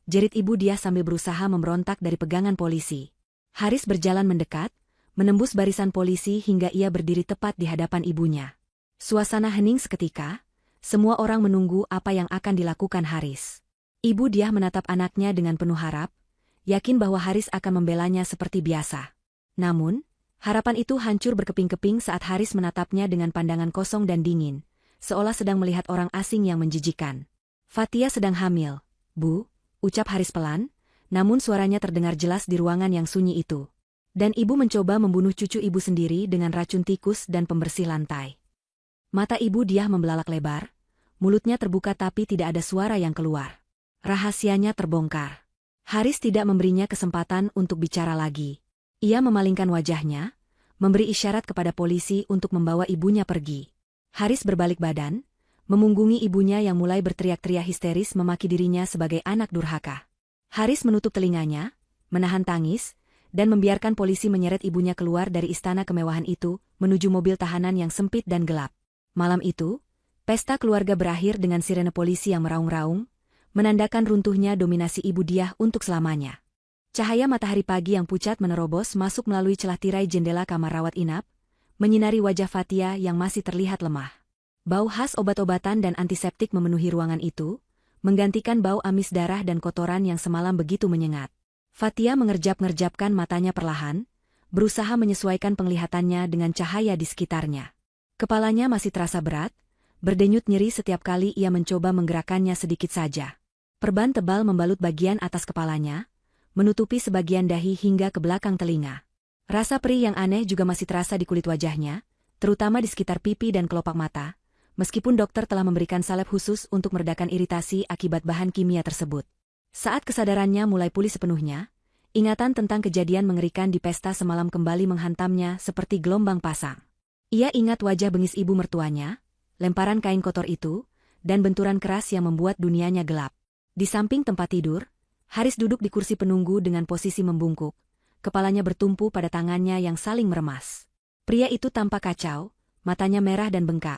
Jerit Ibu Diah sambil berusaha memberontak dari pegangan polisi. Haris berjalan mendekat, menembus barisan polisi hingga ia berdiri tepat di hadapan ibunya. Suasana hening seketika, semua orang menunggu apa yang akan dilakukan Haris. Ibu Diah menatap anaknya dengan penuh harap, yakin bahwa Haris akan membelanya seperti biasa. Namun, harapan itu hancur berkeping-keping saat Haris menatapnya dengan pandangan kosong dan dingin, seolah sedang melihat orang asing yang menjijikan. Fatia sedang hamil, Bu, ucap Haris pelan, namun suaranya terdengar jelas di ruangan yang sunyi itu. Dan ibu mencoba membunuh cucu ibu sendiri dengan racun tikus dan pembersih lantai. Mata Ibu Diah membelalak lebar, mulutnya terbuka tapi tidak ada suara yang keluar. Rahasianya terbongkar. Haris tidak memberinya kesempatan untuk bicara lagi. Ia memalingkan wajahnya, memberi isyarat kepada polisi untuk membawa ibunya pergi. Haris berbalik badan, memunggungi ibunya yang mulai berteriak-teriak histeris memaki dirinya sebagai anak durhaka. Haris menutup telinganya, menahan tangis, dan membiarkan polisi menyeret ibunya keluar dari istana kemewahan itu, menuju mobil tahanan yang sempit dan gelap. Malam itu, pesta keluarga berakhir dengan sirene polisi yang meraung-raung, menandakan runtuhnya dominasi Ibu Diah untuk selamanya. Cahaya matahari pagi yang pucat menerobos masuk melalui celah tirai jendela kamar rawat inap, menyinari wajah Fatia yang masih terlihat lemah. Bau khas obat-obatan dan antiseptik memenuhi ruangan itu, menggantikan bau amis darah dan kotoran yang semalam begitu menyengat. Fatia mengerjap-ngerjapkan matanya perlahan, berusaha menyesuaikan penglihatannya dengan cahaya di sekitarnya. Kepalanya masih terasa berat, berdenyut nyeri setiap kali ia mencoba menggerakkannya sedikit saja. Perban tebal membalut bagian atas kepalanya, menutupi sebagian dahi hingga ke belakang telinga. Rasa perih yang aneh juga masih terasa di kulit wajahnya, terutama di sekitar pipi dan kelopak mata, meskipun dokter telah memberikan salep khusus untuk meredakan iritasi akibat bahan kimia tersebut. Saat kesadarannya mulai pulih sepenuhnya, ingatan tentang kejadian mengerikan di pesta semalam kembali menghantamnya seperti gelombang pasang. Ia ingat wajah bengis ibu mertuanya, lemparan kain kotor itu, dan benturan keras yang membuat dunianya gelap. Di samping tempat tidur, Haris duduk di kursi penunggu dengan posisi membungkuk, kepalanya bertumpu pada tangannya yang saling meremas. Pria itu tampak kacau, matanya merah dan bengkak.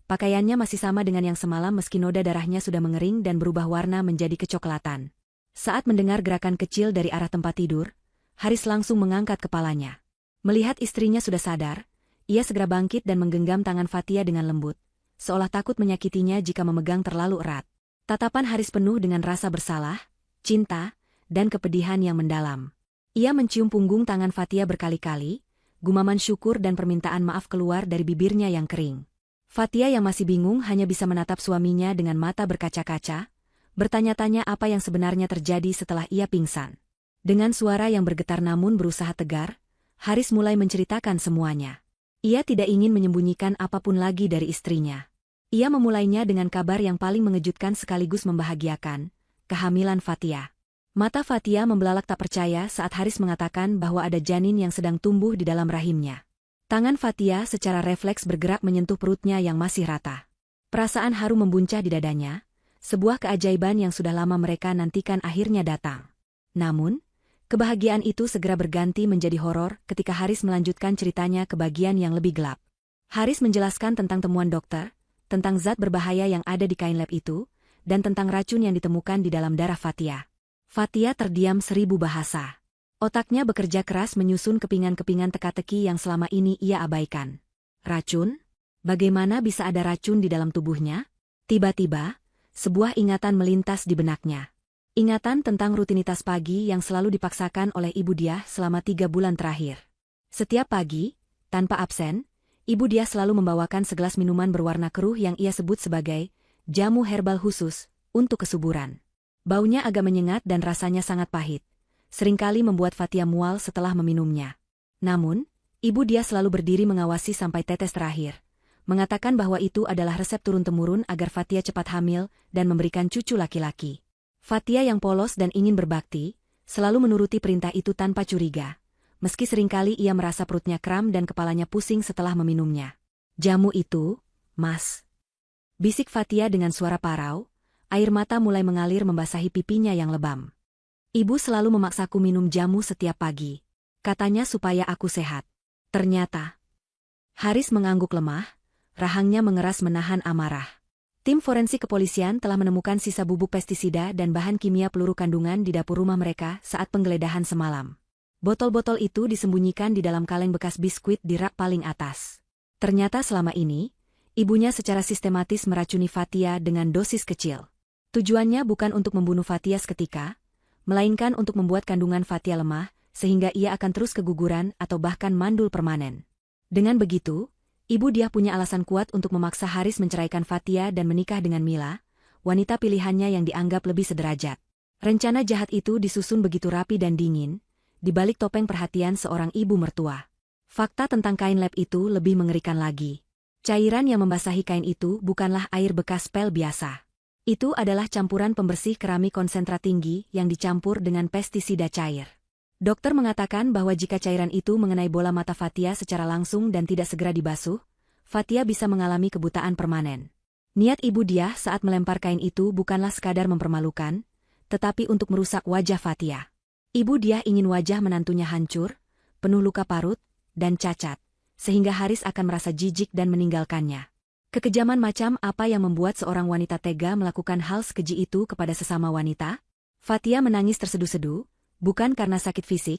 Pakaiannya masih sama dengan yang semalam meski noda darahnya sudah mengering dan berubah warna menjadi kecoklatan. Saat mendengar gerakan kecil dari arah tempat tidur, Haris langsung mengangkat kepalanya. Melihat istrinya sudah sadar, ia segera bangkit dan menggenggam tangan Fatia dengan lembut, seolah takut menyakitinya jika memegang terlalu erat. Tatapan Haris penuh dengan rasa bersalah, cinta, dan kepedihan yang mendalam. Ia mencium punggung tangan Fatia berkali-kali, gumaman syukur dan permintaan maaf keluar dari bibirnya yang kering. Fatia yang masih bingung hanya bisa menatap suaminya dengan mata berkaca-kaca, bertanya-tanya apa yang sebenarnya terjadi setelah ia pingsan. Dengan suara yang bergetar namun berusaha tegar, Haris mulai menceritakan semuanya. Ia tidak ingin menyembunyikan apapun lagi dari istrinya. Ia memulainya dengan kabar yang paling mengejutkan sekaligus membahagiakan, kehamilan Fatia. Mata Fatia membelalak tak percaya saat Haris mengatakan bahwa ada janin yang sedang tumbuh di dalam rahimnya. Tangan Fatia secara refleks bergerak menyentuh perutnya yang masih rata. Perasaan haru membuncah di dadanya, sebuah keajaiban yang sudah lama mereka nantikan akhirnya datang. Namun, kebahagiaan itu segera berganti menjadi horor ketika Haris melanjutkan ceritanya ke bagian yang lebih gelap. Haris menjelaskan tentang temuan dokter, tentang zat berbahaya yang ada di kain lab itu, dan tentang racun yang ditemukan di dalam darah Fatia. Fatia terdiam 1000 bahasa. Otaknya bekerja keras menyusun kepingan-kepingan teka-teki yang selama ini ia abaikan. Racun? Bagaimana bisa ada racun di dalam tubuhnya? Tiba-tiba, sebuah ingatan melintas di benaknya. Ingatan tentang rutinitas pagi yang selalu dipaksakan oleh Ibu Diah selama 3 bulan terakhir. Setiap pagi, tanpa absen, Ibu Diah selalu membawakan segelas minuman berwarna keruh yang ia sebut sebagai jamu herbal khusus untuk kesuburan. Baunya agak menyengat dan rasanya sangat pahit. Seringkali membuat Fatia mual setelah meminumnya. Namun, Ibu Diah selalu berdiri mengawasi sampai tetes terakhir, mengatakan bahwa itu adalah resep turun-temurun agar Fatia cepat hamil dan memberikan cucu laki-laki. Fatia yang polos dan ingin berbakti, selalu menuruti perintah itu tanpa curiga, meski seringkali ia merasa perutnya kram dan kepalanya pusing setelah meminumnya. Jamu itu, Mas. Bisik Fatia dengan suara parau, air mata mulai mengalir membasahi pipinya yang lebam. Ibu selalu memaksaku minum jamu setiap pagi. Katanya supaya aku sehat. Ternyata, Haris mengangguk lemah, rahangnya mengeras menahan amarah. Tim forensik kepolisian telah menemukan sisa bubuk pestisida dan bahan kimia peluru kandungan di dapur rumah mereka saat penggeledahan semalam. Botol-botol itu disembunyikan di dalam kaleng bekas biskuit di rak paling atas. Ternyata selama ini, ibunya secara sistematis meracuni Fatia dengan dosis kecil. Tujuannya bukan untuk membunuh Fatia seketika, melainkan untuk membuat kandungan Fatia lemah, sehingga ia akan terus keguguran atau bahkan mandul permanen. Dengan begitu, Ibu Diah punya alasan kuat untuk memaksa Haris menceraikan Fatia dan menikah dengan Mila, wanita pilihannya yang dianggap lebih sederajat. Rencana jahat itu disusun begitu rapi dan dingin, di balik topeng perhatian seorang ibu mertua. Fakta tentang kain lap itu lebih mengerikan lagi. Cairan yang membasahi kain itu bukanlah air bekas pel biasa. Itu adalah campuran pembersih keramik konsentrat tinggi yang dicampur dengan pestisida cair. Dokter mengatakan bahwa jika cairan itu mengenai bola mata Fatia secara langsung dan tidak segera dibasuh, Fatia bisa mengalami kebutaan permanen. Niat Ibu Diah saat melempar kain itu bukanlah sekadar mempermalukan, tetapi untuk merusak wajah Fatia. Ibu Diah ingin wajah menantunya hancur, penuh luka parut, dan cacat, sehingga Haris akan merasa jijik dan meninggalkannya. Kekejaman macam apa yang membuat seorang wanita tega melakukan hal sekeji itu kepada sesama wanita? Fatia menangis terseduh-seduh, bukan karena sakit fisik,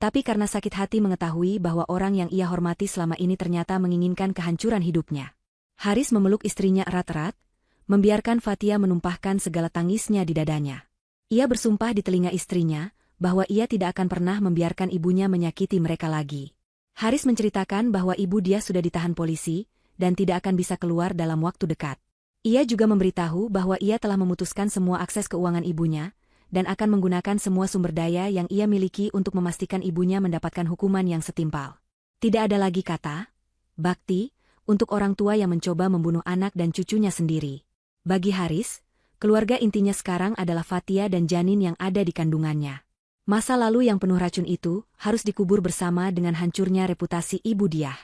tapi karena sakit hati mengetahui bahwa orang yang ia hormati selama ini ternyata menginginkan kehancuran hidupnya. Haris memeluk istrinya erat-erat, membiarkan Fatia menumpahkan segala tangisnya di dadanya. Ia bersumpah di telinga istrinya bahwa ia tidak akan pernah membiarkan ibunya menyakiti mereka lagi. Haris menceritakan bahwa Ibu Diah sudah ditahan polisi, dan tidak akan bisa keluar dalam waktu dekat. Ia juga memberitahu bahwa ia telah memutuskan semua akses keuangan ibunya, dan akan menggunakan semua sumber daya yang ia miliki untuk memastikan ibunya mendapatkan hukuman yang setimpal. Tidak ada lagi kata bakti untuk orang tua yang mencoba membunuh anak dan cucunya sendiri. Bagi Haris, keluarga intinya sekarang adalah Fatia dan janin yang ada di kandungannya. Masa lalu yang penuh racun itu harus dikubur bersama dengan hancurnya reputasi Ibu Diah.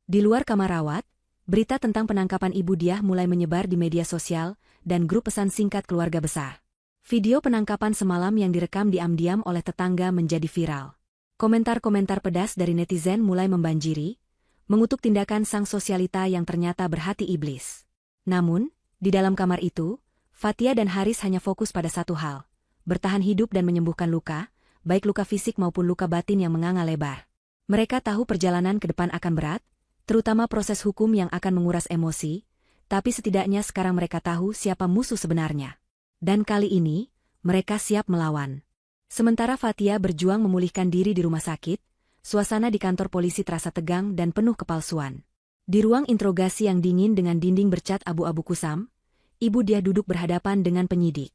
Di luar kamar rawat, berita tentang penangkapan Ibu Diah mulai menyebar di media sosial dan grup pesan singkat keluarga besar. Video penangkapan semalam yang direkam diam-diam oleh tetangga menjadi viral. Komentar-komentar pedas dari netizen mulai membanjiri, mengutuk tindakan sang sosialita yang ternyata berhati iblis. Namun, di dalam kamar itu, Fatia dan Haris hanya fokus pada satu hal, bertahan hidup dan menyembuhkan luka, baik luka fisik maupun luka batin yang menganga lebar. Mereka tahu perjalanan ke depan akan berat, terutama proses hukum yang akan menguras emosi, tapi setidaknya sekarang mereka tahu siapa musuh sebenarnya. Dan kali ini, mereka siap melawan. Sementara Fatia berjuang memulihkan diri di rumah sakit, suasana di kantor polisi terasa tegang dan penuh kepalsuan. Di ruang interogasi yang dingin dengan dinding bercat abu-abu kusam, Ibu Diah duduk berhadapan dengan penyidik.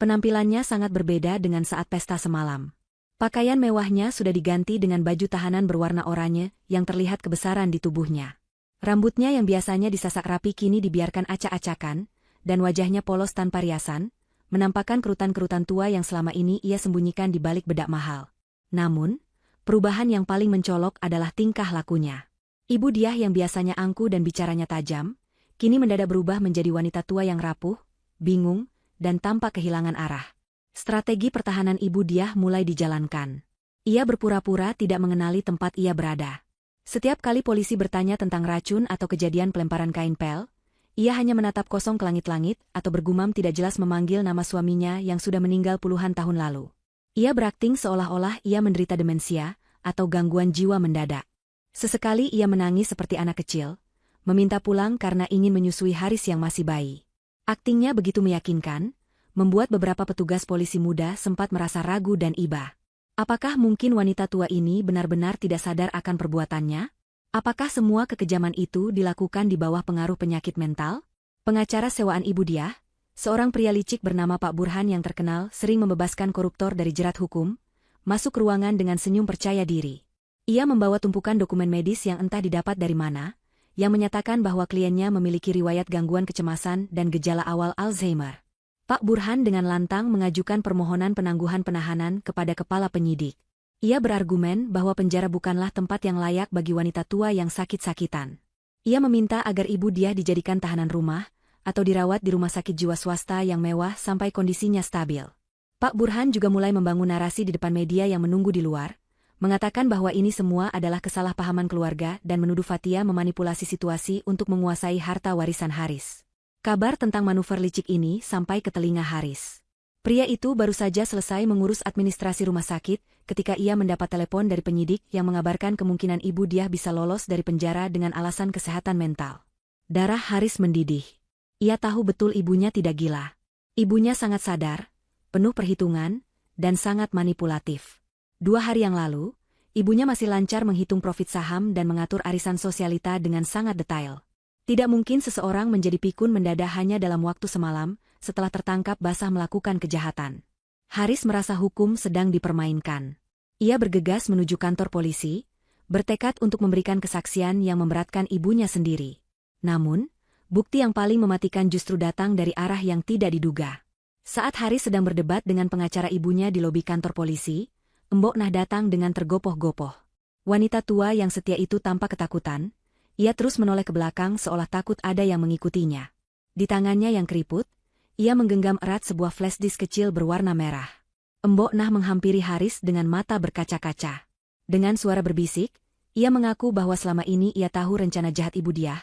Penampilannya sangat berbeda dengan saat pesta semalam. Pakaian mewahnya sudah diganti dengan baju tahanan berwarna oranye yang terlihat kebesaran di tubuhnya. Rambutnya yang biasanya disasak rapi kini dibiarkan acak-acakan, dan wajahnya polos tanpa riasan, menampakkan kerutan-kerutan tua yang selama ini ia sembunyikan di balik bedak mahal. Namun, perubahan yang paling mencolok adalah tingkah lakunya. Ibu Diah yang biasanya angkuh dan bicaranya tajam, kini mendadak berubah menjadi wanita tua yang rapuh, bingung, dan tampak kehilangan arah. Strategi pertahanan Ibu Diah mulai dijalankan. Ia berpura-pura tidak mengenali tempat ia berada. Setiap kali polisi bertanya tentang racun atau kejadian pelemparan kain pel, ia hanya menatap kosong ke langit-langit atau bergumam tidak jelas memanggil nama suaminya yang sudah meninggal puluhan tahun lalu. Ia berakting seolah-olah ia menderita demensia atau gangguan jiwa mendadak. Sesekali ia menangis seperti anak kecil, meminta pulang karena ingin menyusui Haris yang masih bayi. Aktingnya begitu meyakinkan, membuat beberapa petugas polisi muda sempat merasa ragu dan iba. Apakah mungkin wanita tua ini benar-benar tidak sadar akan perbuatannya? Apakah semua kekejaman itu dilakukan di bawah pengaruh penyakit mental? Pengacara sewaan Ibu Diah, seorang pria licik bernama Pak Burhan yang terkenal sering membebaskan koruptor dari jerat hukum, masuk ruangan dengan senyum percaya diri. Ia membawa tumpukan dokumen medis yang entah didapat dari mana, yang menyatakan bahwa kliennya memiliki riwayat gangguan kecemasan dan gejala awal Alzheimer. Pak Burhan dengan lantang mengajukan permohonan penangguhan penahanan kepada kepala penyidik. Ia berargumen bahwa penjara bukanlah tempat yang layak bagi wanita tua yang sakit-sakitan. Ia meminta agar Ibu Diah dijadikan tahanan rumah, atau dirawat di rumah sakit jiwa swasta yang mewah sampai kondisinya stabil. Pak Burhan juga mulai membangun narasi di depan media yang menunggu di luar, mengatakan bahwa ini semua adalah kesalahpahaman keluarga dan menuduh Fathia memanipulasi situasi untuk menguasai harta warisan Haris. Kabar tentang manuver licik ini sampai ke telinga Haris. Pria itu baru saja selesai mengurus administrasi rumah sakit ketika ia mendapat telepon dari penyidik yang mengabarkan kemungkinan Ibu Diah bisa lolos dari penjara dengan alasan kesehatan mental. Darah Haris mendidih. Ia tahu betul ibunya tidak gila. Ibunya sangat sadar, penuh perhitungan, dan sangat manipulatif. 2 hari yang lalu, ibunya masih lancar menghitung profit saham dan mengatur arisan sosialita dengan sangat detail. Tidak mungkin seseorang menjadi pikun mendadak hanya dalam waktu semalam, setelah tertangkap basah melakukan kejahatan. Haris merasa hukum sedang dipermainkan. Ia bergegas menuju kantor polisi, bertekad untuk memberikan kesaksian yang memberatkan ibunya sendiri. Namun, bukti yang paling mematikan justru datang dari arah yang tidak diduga. Saat Haris sedang berdebat dengan pengacara ibunya di lobi kantor polisi, Mbok Nah datang dengan tergopoh-gopoh. Wanita tua yang setia itu tampak ketakutan, ia terus menoleh ke belakang seolah takut ada yang mengikutinya. Di tangannya yang keriput, ia menggenggam erat sebuah flash disk kecil berwarna merah. Mbok Nah menghampiri Haris dengan mata berkaca-kaca. Dengan suara berbisik, ia mengaku bahwa selama ini ia tahu rencana jahat Ibu Diah,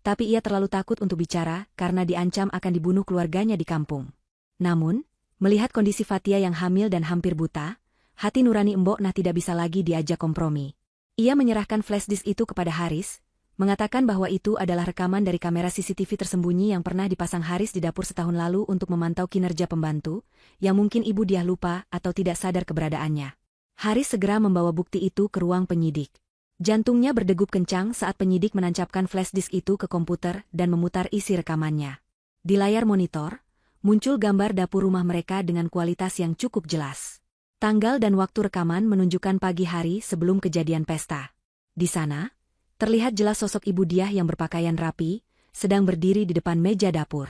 tapi ia terlalu takut untuk bicara karena diancam akan dibunuh keluarganya di kampung. Namun, melihat kondisi Fathia yang hamil dan hampir buta, hati nurani Mbok Nah tidak bisa lagi diajak kompromi. Ia menyerahkan flash disk itu kepada Haris, mengatakan bahwa itu adalah rekaman dari kamera CCTV tersembunyi yang pernah dipasang Haris di dapur setahun lalu untuk memantau kinerja pembantu, yang mungkin Ibu Diah lupa atau tidak sadar keberadaannya. Haris segera membawa bukti itu ke ruang penyidik. Jantungnya berdegup kencang saat penyidik menancapkan flash disk itu ke komputer dan memutar isi rekamannya. Di layar monitor, muncul gambar dapur rumah mereka dengan kualitas yang cukup jelas. Tanggal dan waktu rekaman menunjukkan pagi hari sebelum kejadian pesta. Di sana, terlihat jelas sosok Ibu Diah yang berpakaian rapi, sedang berdiri di depan meja dapur.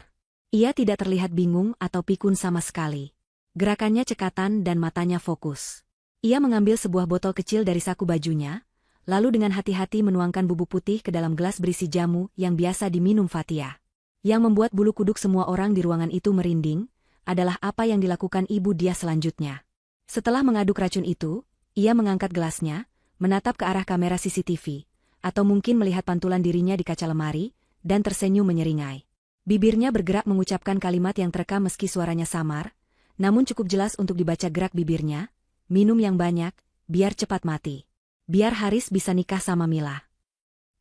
Ia tidak terlihat bingung atau pikun sama sekali. Gerakannya cekatan dan matanya fokus. Ia mengambil sebuah botol kecil dari saku bajunya, lalu dengan hati-hati menuangkan bubuk putih ke dalam gelas berisi jamu yang biasa diminum Fathia. Yang membuat bulu kuduk semua orang di ruangan itu merinding, adalah apa yang dilakukan Ibu Diah selanjutnya. Setelah mengaduk racun itu, ia mengangkat gelasnya, menatap ke arah kamera CCTV, atau mungkin melihat pantulan dirinya di kaca lemari, dan tersenyum menyeringai. Bibirnya bergerak mengucapkan kalimat yang terekam meski suaranya samar, namun cukup jelas untuk dibaca gerak bibirnya, minum yang banyak, biar cepat mati. Biar Haris bisa nikah sama Mila.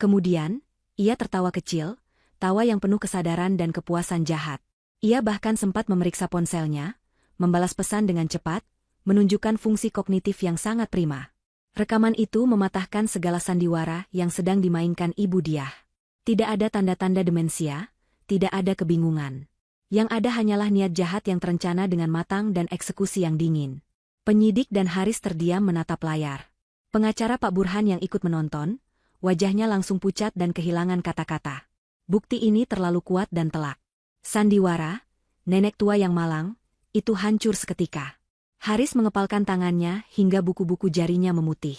Kemudian, ia tertawa kecil, tawa yang penuh kesadaran dan kepuasan jahat. Ia bahkan sempat memeriksa ponselnya, membalas pesan dengan cepat, menunjukkan fungsi kognitif yang sangat prima. Rekaman itu mematahkan segala sandiwara yang sedang dimainkan Ibu Diah. Tidak ada tanda-tanda demensia, tidak ada kebingungan. Yang ada hanyalah niat jahat yang terencana dengan matang dan eksekusi yang dingin. Penyidik dan Haris terdiam menatap layar. Pengacara Pak Burhan yang ikut menonton, wajahnya langsung pucat dan kehilangan kata-kata. Bukti ini terlalu kuat dan telak. Sandiwara, nenek tua yang malang, itu hancur seketika. Haris mengepalkan tangannya hingga buku-buku jarinya memutih.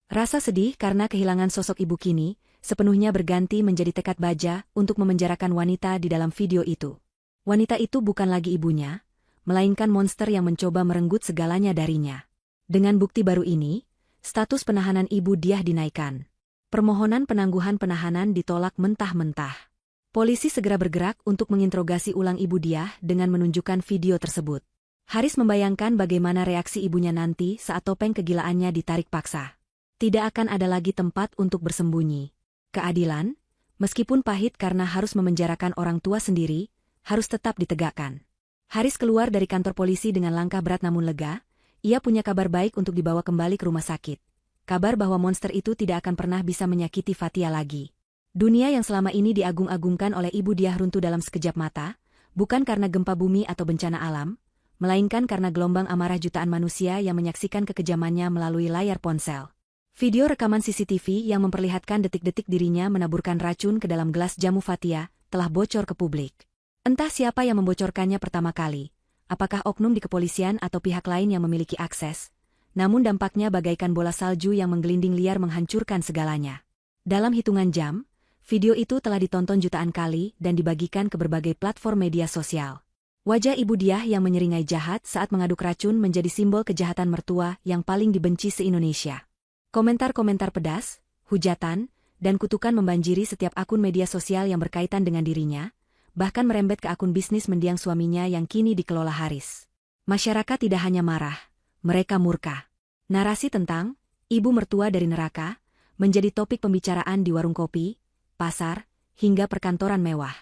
Rasa sedih karena kehilangan sosok ibu kini, sepenuhnya berganti menjadi tekad baja untuk memenjarakan wanita di dalam video itu. Wanita itu bukan lagi ibunya, melainkan monster yang mencoba merenggut segalanya darinya. Dengan bukti baru ini, status penahanan Ibu Diah dinaikkan. Permohonan penangguhan penahanan ditolak mentah-mentah. Polisi segera bergerak untuk menginterogasi ulang Ibu Diah dengan menunjukkan video tersebut. Haris membayangkan bagaimana reaksi ibunya nanti saat topeng kegilaannya ditarik paksa. Tidak akan ada lagi tempat untuk bersembunyi. Keadilan, meskipun pahit karena harus memenjarakan orang tua sendiri, harus tetap ditegakkan. Haris keluar dari kantor polisi dengan langkah berat namun lega. Ia punya kabar baik untuk dibawa kembali ke rumah sakit. Kabar bahwa monster itu tidak akan pernah bisa menyakiti Fatia lagi. Dunia yang selama ini diagung-agungkan oleh Ibu Diah runtuh dalam sekejap mata, bukan karena gempa bumi atau bencana alam, melainkan karena gelombang amarah jutaan manusia yang menyaksikan kekejamannya melalui layar ponsel. Video rekaman CCTV yang memperlihatkan detik-detik dirinya menaburkan racun ke dalam gelas jamu Fatia telah bocor ke publik. Entah siapa yang membocorkannya pertama kali, apakah oknum di kepolisian atau pihak lain yang memiliki akses, namun dampaknya bagaikan bola salju yang menggelinding liar menghancurkan segalanya. Dalam hitungan jam, video itu telah ditonton jutaan kali dan dibagikan ke berbagai platform media sosial. Wajah Ibu Diah yang menyeringai jahat saat mengaduk racun menjadi simbol kejahatan mertua yang paling dibenci se-Indonesia. Komentar-komentar pedas, hujatan, dan kutukan membanjiri setiap akun media sosial yang berkaitan dengan dirinya, bahkan merembet ke akun bisnis mendiang suaminya yang kini dikelola Haris. Masyarakat tidak hanya marah, mereka murka. Narasi tentang ibu mertua dari neraka menjadi topik pembicaraan di warung kopi, pasar, hingga perkantoran mewah.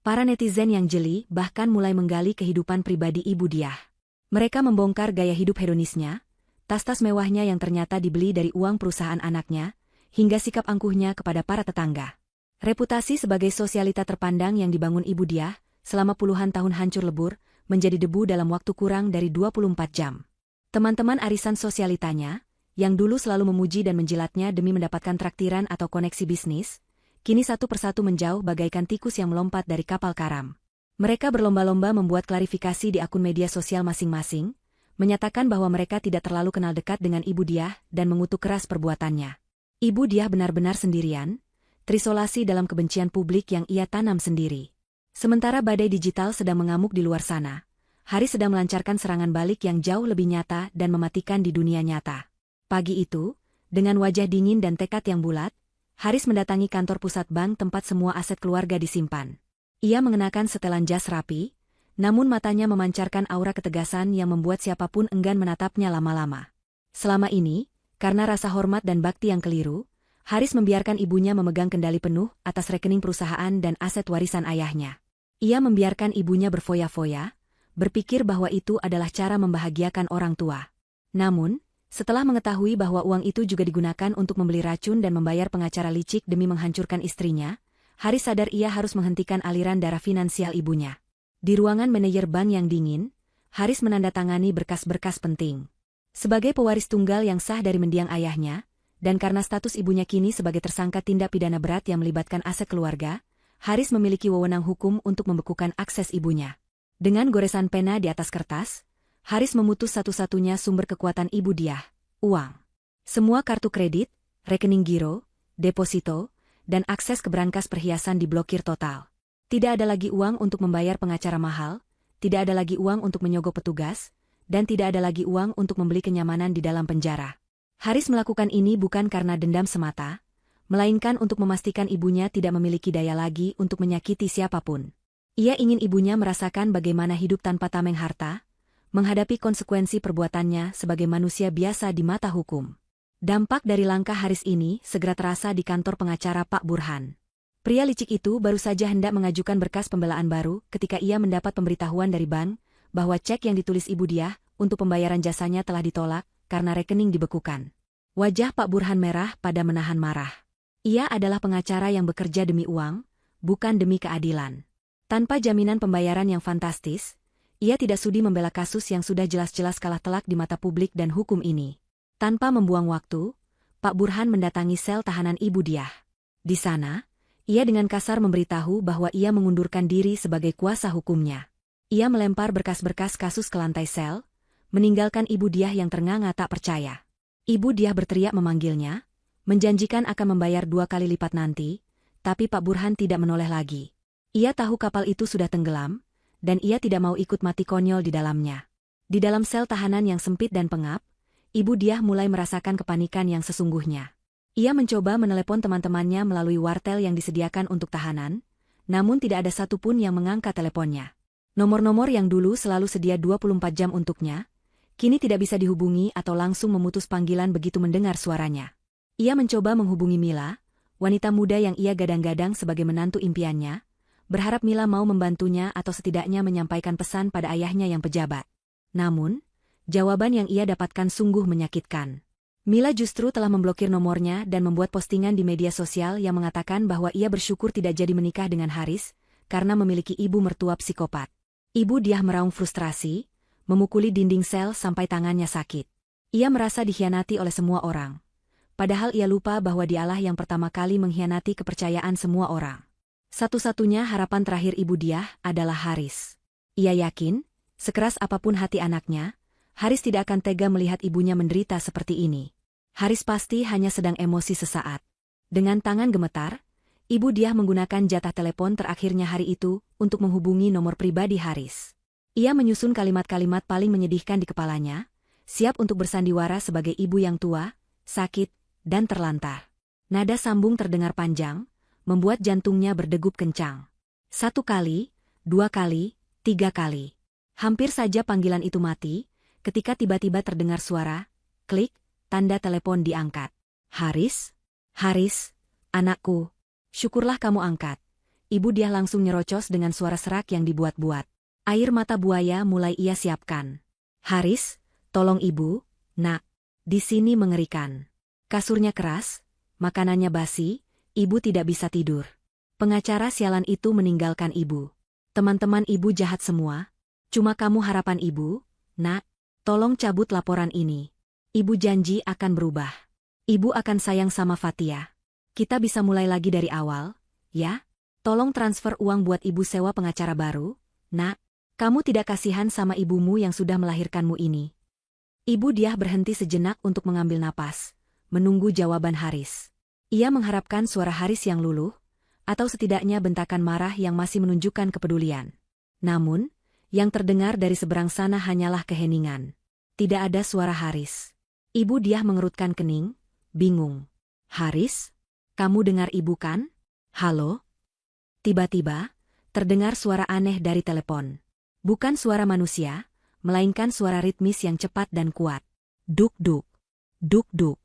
Para netizen yang jeli bahkan mulai menggali kehidupan pribadi Ibu Diah. Mereka membongkar gaya hidup hedonisnya, tas-tas mewahnya yang ternyata dibeli dari uang perusahaan anaknya, hingga sikap angkuhnya kepada para tetangga. Reputasi sebagai sosialita terpandang yang dibangun Ibu Diah selama puluhan tahun hancur lebur, menjadi debu dalam waktu kurang dari 24 jam. Teman-teman arisan sosialitanya, yang dulu selalu memuji dan menjilatnya demi mendapatkan traktiran atau koneksi bisnis, kini satu persatu menjauh bagaikan tikus yang melompat dari kapal karam. Mereka berlomba-lomba membuat klarifikasi di akun media sosial masing-masing, menyatakan bahwa mereka tidak terlalu kenal dekat dengan Ibu Diah dan mengutuk keras perbuatannya. Ibu Diah benar-benar sendirian, terisolasi dalam kebencian publik yang ia tanam sendiri. Sementara badai digital sedang mengamuk di luar sana, Haris sedang melancarkan serangan balik yang jauh lebih nyata dan mematikan di dunia nyata. Pagi itu, dengan wajah dingin dan tekad yang bulat, Haris mendatangi kantor pusat bank tempat semua aset keluarga disimpan. Ia mengenakan setelan jas rapi, namun matanya memancarkan aura ketegasan yang membuat siapapun enggan menatapnya lama-lama. Selama ini, karena rasa hormat dan bakti yang keliru, Haris membiarkan ibunya memegang kendali penuh atas rekening perusahaan dan aset warisan ayahnya. Ia membiarkan ibunya berfoya-foya, berpikir bahwa itu adalah cara membahagiakan orang tua. Namun, setelah mengetahui bahwa uang itu juga digunakan untuk membeli racun dan membayar pengacara licik demi menghancurkan istrinya, Haris sadar ia harus menghentikan aliran darah finansial ibunya. Di ruangan manajer bank yang dingin, Haris menandatangani berkas-berkas penting. Sebagai pewaris tunggal yang sah dari mendiang ayahnya, dan karena status ibunya kini sebagai tersangka tindak pidana berat yang melibatkan aset keluarga, Haris memiliki wewenang hukum untuk membekukan akses ibunya. Dengan goresan pena di atas kertas, Haris memutus satu-satunya sumber kekuatan Ibu Diah, uang. Semua kartu kredit, rekening giro, deposito, dan akses ke brankas perhiasan diblokir total. Tidak ada lagi uang untuk membayar pengacara mahal, tidak ada lagi uang untuk menyogok petugas, dan tidak ada lagi uang untuk membeli kenyamanan di dalam penjara. Haris melakukan ini bukan karena dendam semata, melainkan untuk memastikan ibunya tidak memiliki daya lagi untuk menyakiti siapapun. Ia ingin ibunya merasakan bagaimana hidup tanpa tameng harta, menghadapi konsekuensi perbuatannya sebagai manusia biasa di mata hukum. Dampak dari langkah Haris ini segera terasa di kantor pengacara Pak Burhan. Pria licik itu baru saja hendak mengajukan berkas pembelaan baru ketika ia mendapat pemberitahuan dari bank bahwa cek yang ditulis Ibu Diah untuk pembayaran jasanya telah ditolak karena rekening dibekukan. Wajah Pak Burhan merah pada menahan marah. Ia adalah pengacara yang bekerja demi uang, bukan demi keadilan. Tanpa jaminan pembayaran yang fantastis, ia tidak sudi membela kasus yang sudah jelas-jelas kalah telak di mata publik dan hukum ini. Tanpa membuang waktu, Pak Burhan mendatangi sel tahanan Ibu Diah. Di sana, ia dengan kasar memberitahu bahwa ia mengundurkan diri sebagai kuasa hukumnya. Ia melempar berkas-berkas kasus ke lantai sel, meninggalkan Ibu Diah yang ternganga tak percaya. Ibu Diah berteriak memanggilnya, menjanjikan akan membayar 2 kali lipat nanti, tapi Pak Burhan tidak menoleh lagi. Ia tahu kapal itu sudah tenggelam, dan ia tidak mau ikut mati konyol di dalamnya. Di dalam sel tahanan yang sempit dan pengap, Ibu Diah mulai merasakan kepanikan yang sesungguhnya. Ia mencoba menelepon teman-temannya melalui wartel yang disediakan untuk tahanan, namun tidak ada satupun yang mengangkat teleponnya. Nomor-nomor yang dulu selalu sedia 24 jam untuknya, kini tidak bisa dihubungi atau langsung memutus panggilan begitu mendengar suaranya. Ia mencoba menghubungi Mila, wanita muda yang ia gadang-gadang sebagai menantu impiannya, berharap Mila mau membantunya atau setidaknya menyampaikan pesan pada ayahnya yang pejabat. Namun, jawaban yang ia dapatkan sungguh menyakitkan. Mila justru telah memblokir nomornya dan membuat postingan di media sosial yang mengatakan bahwa ia bersyukur tidak jadi menikah dengan Haris, karena memiliki ibu mertua psikopat. Ibu Diah meraung frustrasi, memukuli dinding sel sampai tangannya sakit. Ia merasa dikhianati oleh semua orang. Padahal ia lupa bahwa dialah yang pertama kali mengkhianati kepercayaan semua orang. Satu-satunya harapan terakhir Ibu Diah adalah Haris. Ia yakin, sekeras apapun hati anaknya, Haris tidak akan tega melihat ibunya menderita seperti ini. Haris pasti hanya sedang emosi sesaat. Dengan tangan gemetar, Ibu Diah menggunakan jatah telepon terakhirnya hari itu untuk menghubungi nomor pribadi Haris. Ia menyusun kalimat-kalimat paling menyedihkan di kepalanya, siap untuk bersandiwara sebagai ibu yang tua, sakit, dan terlantar. Nada sambung terdengar panjang, membuat jantungnya berdegup kencang. 1 kali, 2 kali, 3 kali. Hampir saja panggilan itu mati, ketika tiba-tiba terdengar suara, klik, tanda telepon diangkat. Haris? Haris, anakku. Syukurlah kamu angkat. Ibu Diah langsung nyerocos dengan suara serak yang dibuat-buat. Air mata buaya mulai ia siapkan. Haris, tolong ibu, nak. Di sini mengerikan. Kasurnya keras, makanannya basi, ibu tidak bisa tidur. Pengacara sialan itu meninggalkan ibu. Teman-teman ibu jahat semua. Cuma kamu harapan ibu, nak. Tolong cabut laporan ini. Ibu janji akan berubah. Ibu akan sayang sama Fatia. Kita bisa mulai lagi dari awal, ya? Tolong transfer uang buat ibu sewa pengacara baru, nak. Kamu tidak kasihan sama ibumu yang sudah melahirkanmu ini. Ibu Diah berhenti sejenak untuk mengambil napas, menunggu jawaban Haris. Ia mengharapkan suara Haris yang luluh, atau setidaknya bentakan marah yang masih menunjukkan kepedulian. Namun, yang terdengar dari seberang sana hanyalah keheningan. Tidak ada suara Haris. Ibu Diah mengerutkan kening, bingung. Haris? Kamu dengar ibu kan? Halo? Tiba-tiba, terdengar suara aneh dari telepon. Bukan suara manusia, melainkan suara ritmis yang cepat dan kuat. Duk-duk, duk-duk,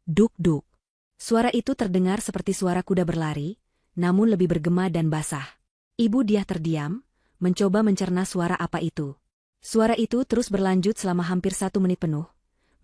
duk-duk. Suara itu terdengar seperti suara kuda berlari, namun lebih bergema dan basah. Ibu Diah terdiam, mencoba mencerna suara apa itu. Suara itu terus berlanjut selama hampir 1 menit penuh,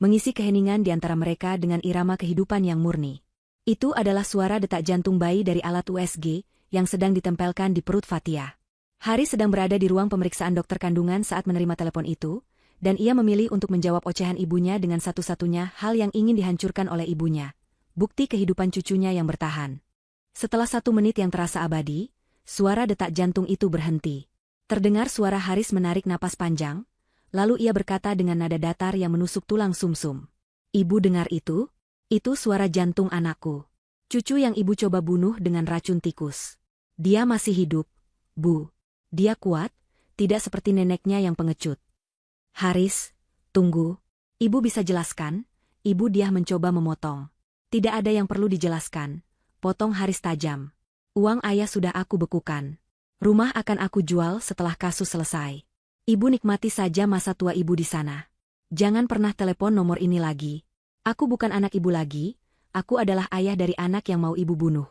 mengisi keheningan di antara mereka dengan irama kehidupan yang murni. Itu adalah suara detak jantung bayi dari alat USG yang sedang ditempelkan di perut Fatia. Haris sedang berada di ruang pemeriksaan dokter kandungan saat menerima telepon itu, dan ia memilih untuk menjawab ocehan ibunya dengan satu-satunya hal yang ingin dihancurkan oleh ibunya, bukti kehidupan cucunya yang bertahan. Setelah 1 menit yang terasa abadi, suara detak jantung itu berhenti. Terdengar suara Haris menarik napas panjang, lalu ia berkata dengan nada datar yang menusuk tulang sumsum. Ibu dengar itu? Itu suara jantung anakku. Cucu yang ibu coba bunuh dengan racun tikus. Dia masih hidup, Bu. Dia kuat, tidak seperti neneknya yang pengecut. Haris, tunggu. Ibu bisa jelaskan? Ibu Diah mencoba memotong. Tidak ada yang perlu dijelaskan. Potong Haris tajam. Uang ayah sudah aku bekukan. Rumah akan aku jual setelah kasus selesai. Ibu nikmati saja masa tua ibu di sana. Jangan pernah telepon nomor ini lagi. Aku bukan anak ibu lagi, aku adalah ayah dari anak yang mau ibu bunuh.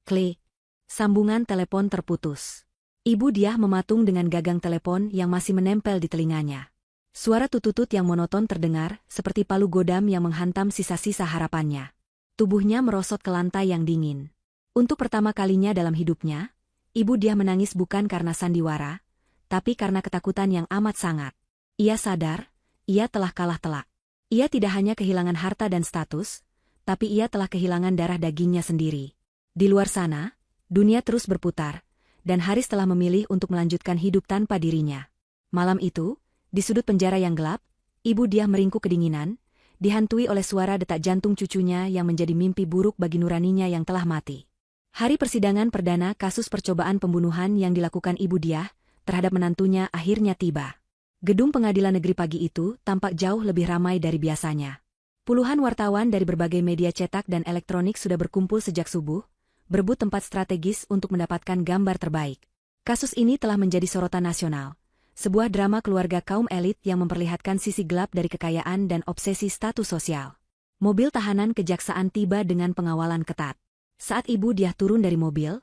Klik. Sambungan telepon terputus. Ibu Diah mematung dengan gagang telepon yang masih menempel di telinganya. Suara tututut yang monoton terdengar, seperti palu godam yang menghantam sisa-sisa harapannya. Tubuhnya merosot ke lantai yang dingin. Untuk pertama kalinya dalam hidupnya, Ibu Diah menangis bukan karena sandiwara, tapi karena ketakutan yang amat sangat. Ia sadar, ia telah kalah telak. Ia tidak hanya kehilangan harta dan status, tapi ia telah kehilangan darah dagingnya sendiri. Di luar sana, dunia terus berputar, dan Haris telah memilih untuk melanjutkan hidup tanpa dirinya. Malam itu, di sudut penjara yang gelap, Ibu Diah meringkuk kedinginan, dihantui oleh suara detak jantung cucunya yang menjadi mimpi buruk bagi nuraninya yang telah mati. Hari persidangan perdana kasus percobaan pembunuhan yang dilakukan Ibu Diah terhadap menantunya akhirnya tiba. Gedung pengadilan negeri pagi itu tampak jauh lebih ramai dari biasanya. Puluhan wartawan dari berbagai media cetak dan elektronik sudah berkumpul sejak subuh, berebut tempat strategis untuk mendapatkan gambar terbaik. Kasus ini telah menjadi sorotan nasional. Sebuah drama keluarga kaum elit yang memperlihatkan sisi gelap dari kekayaan dan obsesi status sosial. Mobil tahanan kejaksaan tiba dengan pengawalan ketat. Saat Ibu Diah turun dari mobil,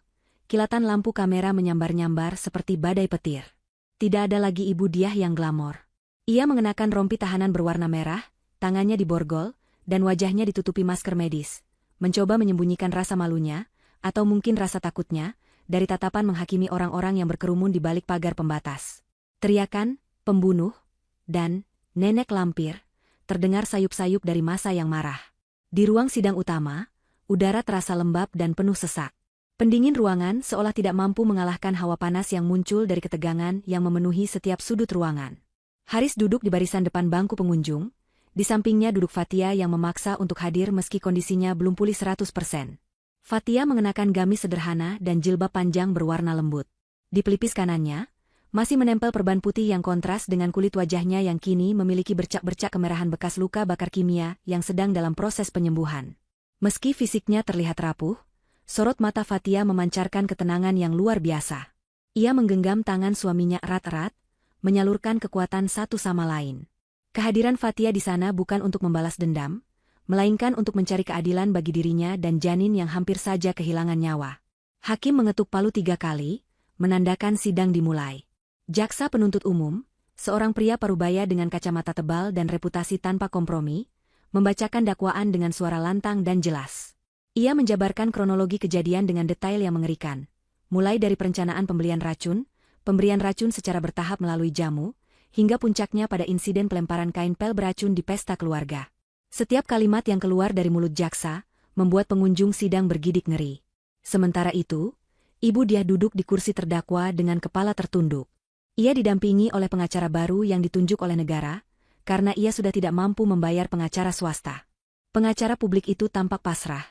kilatan lampu kamera menyambar-nyambar seperti badai petir. Tidak ada lagi Ibu Diah yang glamor. Ia mengenakan rompi tahanan berwarna merah, tangannya diborgol, dan wajahnya ditutupi masker medis, mencoba menyembunyikan rasa malunya, atau mungkin rasa takutnya, dari tatapan menghakimi orang-orang yang berkerumun di balik pagar pembatas. Teriakan, pembunuh, dan nenek lampir, terdengar sayup-sayup dari massa yang marah. Di ruang sidang utama, udara terasa lembab dan penuh sesak. Pendingin ruangan seolah tidak mampu mengalahkan hawa panas yang muncul dari ketegangan yang memenuhi setiap sudut ruangan. Haris duduk di barisan depan bangku pengunjung, di sampingnya duduk Fatia yang memaksa untuk hadir meski kondisinya belum pulih 100%. Fatia mengenakan gamis sederhana dan jilbab panjang berwarna lembut. Di pelipis kanannya, masih menempel perban putih yang kontras dengan kulit wajahnya yang kini memiliki bercak-bercak kemerahan bekas luka bakar kimia yang sedang dalam proses penyembuhan. Meski fisiknya terlihat rapuh, sorot mata Fatia memancarkan ketenangan yang luar biasa. Ia menggenggam tangan suaminya erat-erat, menyalurkan kekuatan satu sama lain. Kehadiran Fatia di sana bukan untuk membalas dendam, melainkan untuk mencari keadilan bagi dirinya dan janin yang hampir saja kehilangan nyawa. Hakim mengetuk palu 3 kali, menandakan sidang dimulai. Jaksa penuntut umum, seorang pria parubaya dengan kacamata tebal dan reputasi tanpa kompromi, membacakan dakwaan dengan suara lantang dan jelas. Ia menjabarkan kronologi kejadian dengan detail yang mengerikan, mulai dari perencanaan pemberian racun secara bertahap melalui jamu, hingga puncaknya pada insiden pelemparan kain pel beracun di pesta keluarga. Setiap kalimat yang keluar dari mulut jaksa, membuat pengunjung sidang bergidik ngeri. Sementara itu, Ibu Diah duduk di kursi terdakwa dengan kepala tertunduk. Ia didampingi oleh pengacara baru yang ditunjuk oleh negara, karena ia sudah tidak mampu membayar pengacara swasta. Pengacara publik itu tampak pasrah,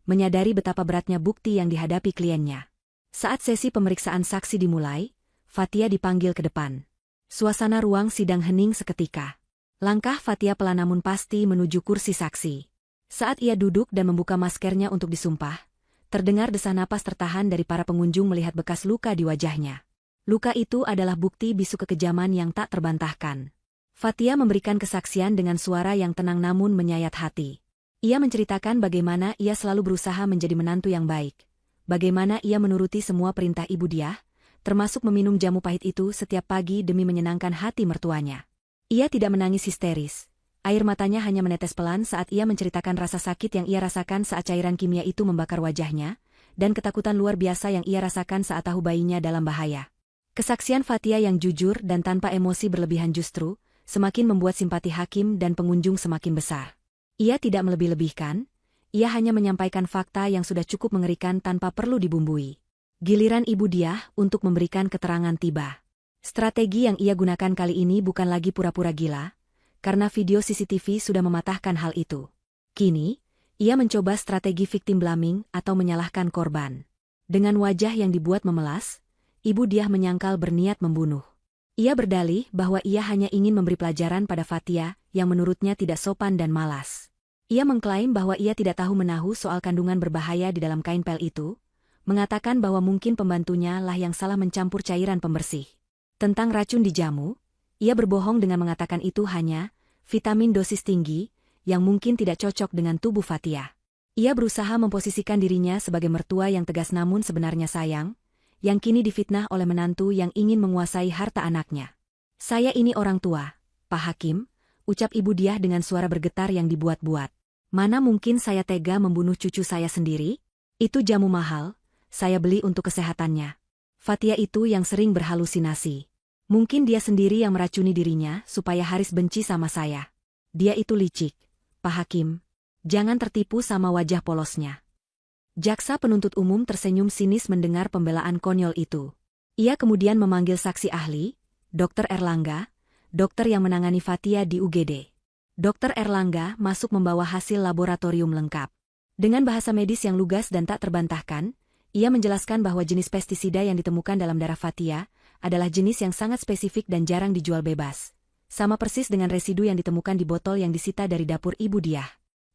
menyadari betapa beratnya bukti yang dihadapi kliennya. Saat sesi pemeriksaan saksi dimulai, Fatia dipanggil ke depan. Suasana ruang sidang hening seketika. Langkah Fatia pelan namun pasti menuju kursi saksi. Saat ia duduk dan membuka maskernya untuk disumpah, terdengar desah napas tertahan dari para pengunjung melihat bekas luka di wajahnya. Luka itu adalah bukti bisu kekejaman yang tak terbantahkan. Fatia memberikan kesaksian dengan suara yang tenang namun menyayat hati. Ia menceritakan bagaimana ia selalu berusaha menjadi menantu yang baik, bagaimana ia menuruti semua perintah Ibu Diah, termasuk meminum jamu pahit itu setiap pagi demi menyenangkan hati mertuanya. Ia tidak menangis histeris, air matanya hanya menetes pelan saat ia menceritakan rasa sakit yang ia rasakan saat cairan kimia itu membakar wajahnya, dan ketakutan luar biasa yang ia rasakan saat tahu bayinya dalam bahaya. Kesaksian Fatia yang jujur dan tanpa emosi berlebihan justru semakin membuat simpati hakim dan pengunjung semakin besar. Ia tidak melebih-lebihkan, ia hanya menyampaikan fakta yang sudah cukup mengerikan tanpa perlu dibumbui. Giliran Ibu Diah untuk memberikan keterangan tiba. Strategi yang ia gunakan kali ini bukan lagi pura-pura gila, karena video CCTV sudah mematahkan hal itu. Kini, ia mencoba strategi victim blaming atau menyalahkan korban. Dengan wajah yang dibuat memelas, Ibu Diah menyangkal berniat membunuh. Ia berdalih bahwa ia hanya ingin memberi pelajaran pada Fatia yang menurutnya tidak sopan dan malas. Ia mengklaim bahwa ia tidak tahu menahu soal kandungan berbahaya di dalam kain pel itu, mengatakan bahwa mungkin pembantunya lah yang salah mencampur cairan pembersih. Tentang racun di jamu, ia berbohong dengan mengatakan itu hanya vitamin dosis tinggi, yang mungkin tidak cocok dengan tubuh Fatia. Ia berusaha memposisikan dirinya sebagai mertua yang tegas namun sebenarnya sayang, yang kini difitnah oleh menantu yang ingin menguasai harta anaknya. "Saya ini orang tua, Pak Hakim," ucap Ibu Diah dengan suara bergetar yang dibuat-buat. "Mana mungkin saya tega membunuh cucu saya sendiri? Itu jamu mahal, saya beli untuk kesehatannya." Fatia itu yang sering berhalusinasi. Mungkin dia sendiri yang meracuni dirinya supaya Haris benci sama saya. Dia itu licik, Pak Hakim. Jangan tertipu sama wajah polosnya. Jaksa penuntut umum tersenyum sinis mendengar pembelaan konyol itu. Ia kemudian memanggil saksi ahli, Dr. Erlangga, dokter yang menangani Fatia di UGD. Dr. Erlangga masuk membawa hasil laboratorium lengkap. Dengan bahasa medis yang lugas dan tak terbantahkan, ia menjelaskan bahwa jenis pestisida yang ditemukan dalam darah Fatia adalah jenis yang sangat spesifik dan jarang dijual bebas. Sama persis dengan residu yang ditemukan di botol yang disita dari dapur Ibu Diah.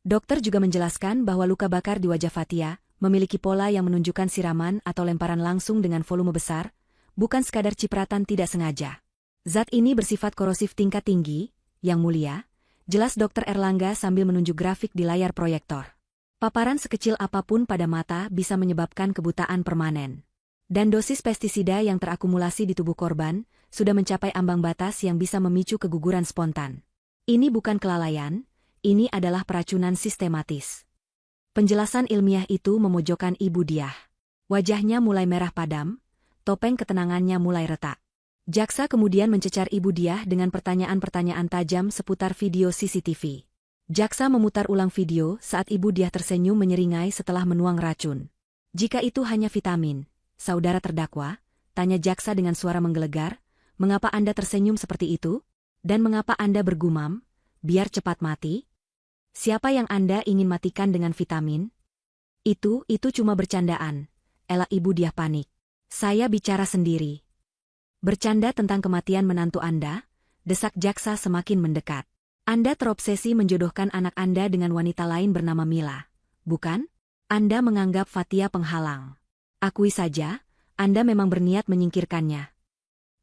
Dokter juga menjelaskan bahwa luka bakar di wajah Fatia memiliki pola yang menunjukkan siraman atau lemparan langsung dengan volume besar, bukan sekadar cipratan tidak sengaja. Zat ini bersifat korosif tingkat tinggi, yang mulia, jelas Dr. Erlangga sambil menunjuk grafik di layar proyektor. Paparan sekecil apapun pada mata bisa menyebabkan kebutaan permanen. Dan dosis pestisida yang terakumulasi di tubuh korban sudah mencapai ambang batas yang bisa memicu keguguran spontan. Ini bukan kelalaian, ini adalah peracunan sistematis. Penjelasan ilmiah itu memojokkan Ibu Diah. Wajahnya mulai merah padam, topeng ketenangannya mulai retak. Jaksa kemudian mencecar Ibu Diah dengan pertanyaan-pertanyaan tajam seputar video CCTV. Jaksa memutar ulang video saat Ibu Diah tersenyum menyeringai setelah menuang racun. Jika itu hanya vitamin, saudara terdakwa, tanya jaksa dengan suara menggelegar, mengapa Anda tersenyum seperti itu? Dan mengapa Anda bergumam, biar cepat mati? Siapa yang Anda ingin matikan dengan vitamin? Itu cuma bercandaan, elak Ibu Diah panik. Saya bicara sendiri. Bercanda tentang kematian menantu Anda, desak jaksa semakin mendekat. Anda terobsesi menjodohkan anak Anda dengan wanita lain bernama Mila, bukan? Anda menganggap Fatia penghalang. Akui saja, Anda memang berniat menyingkirkannya.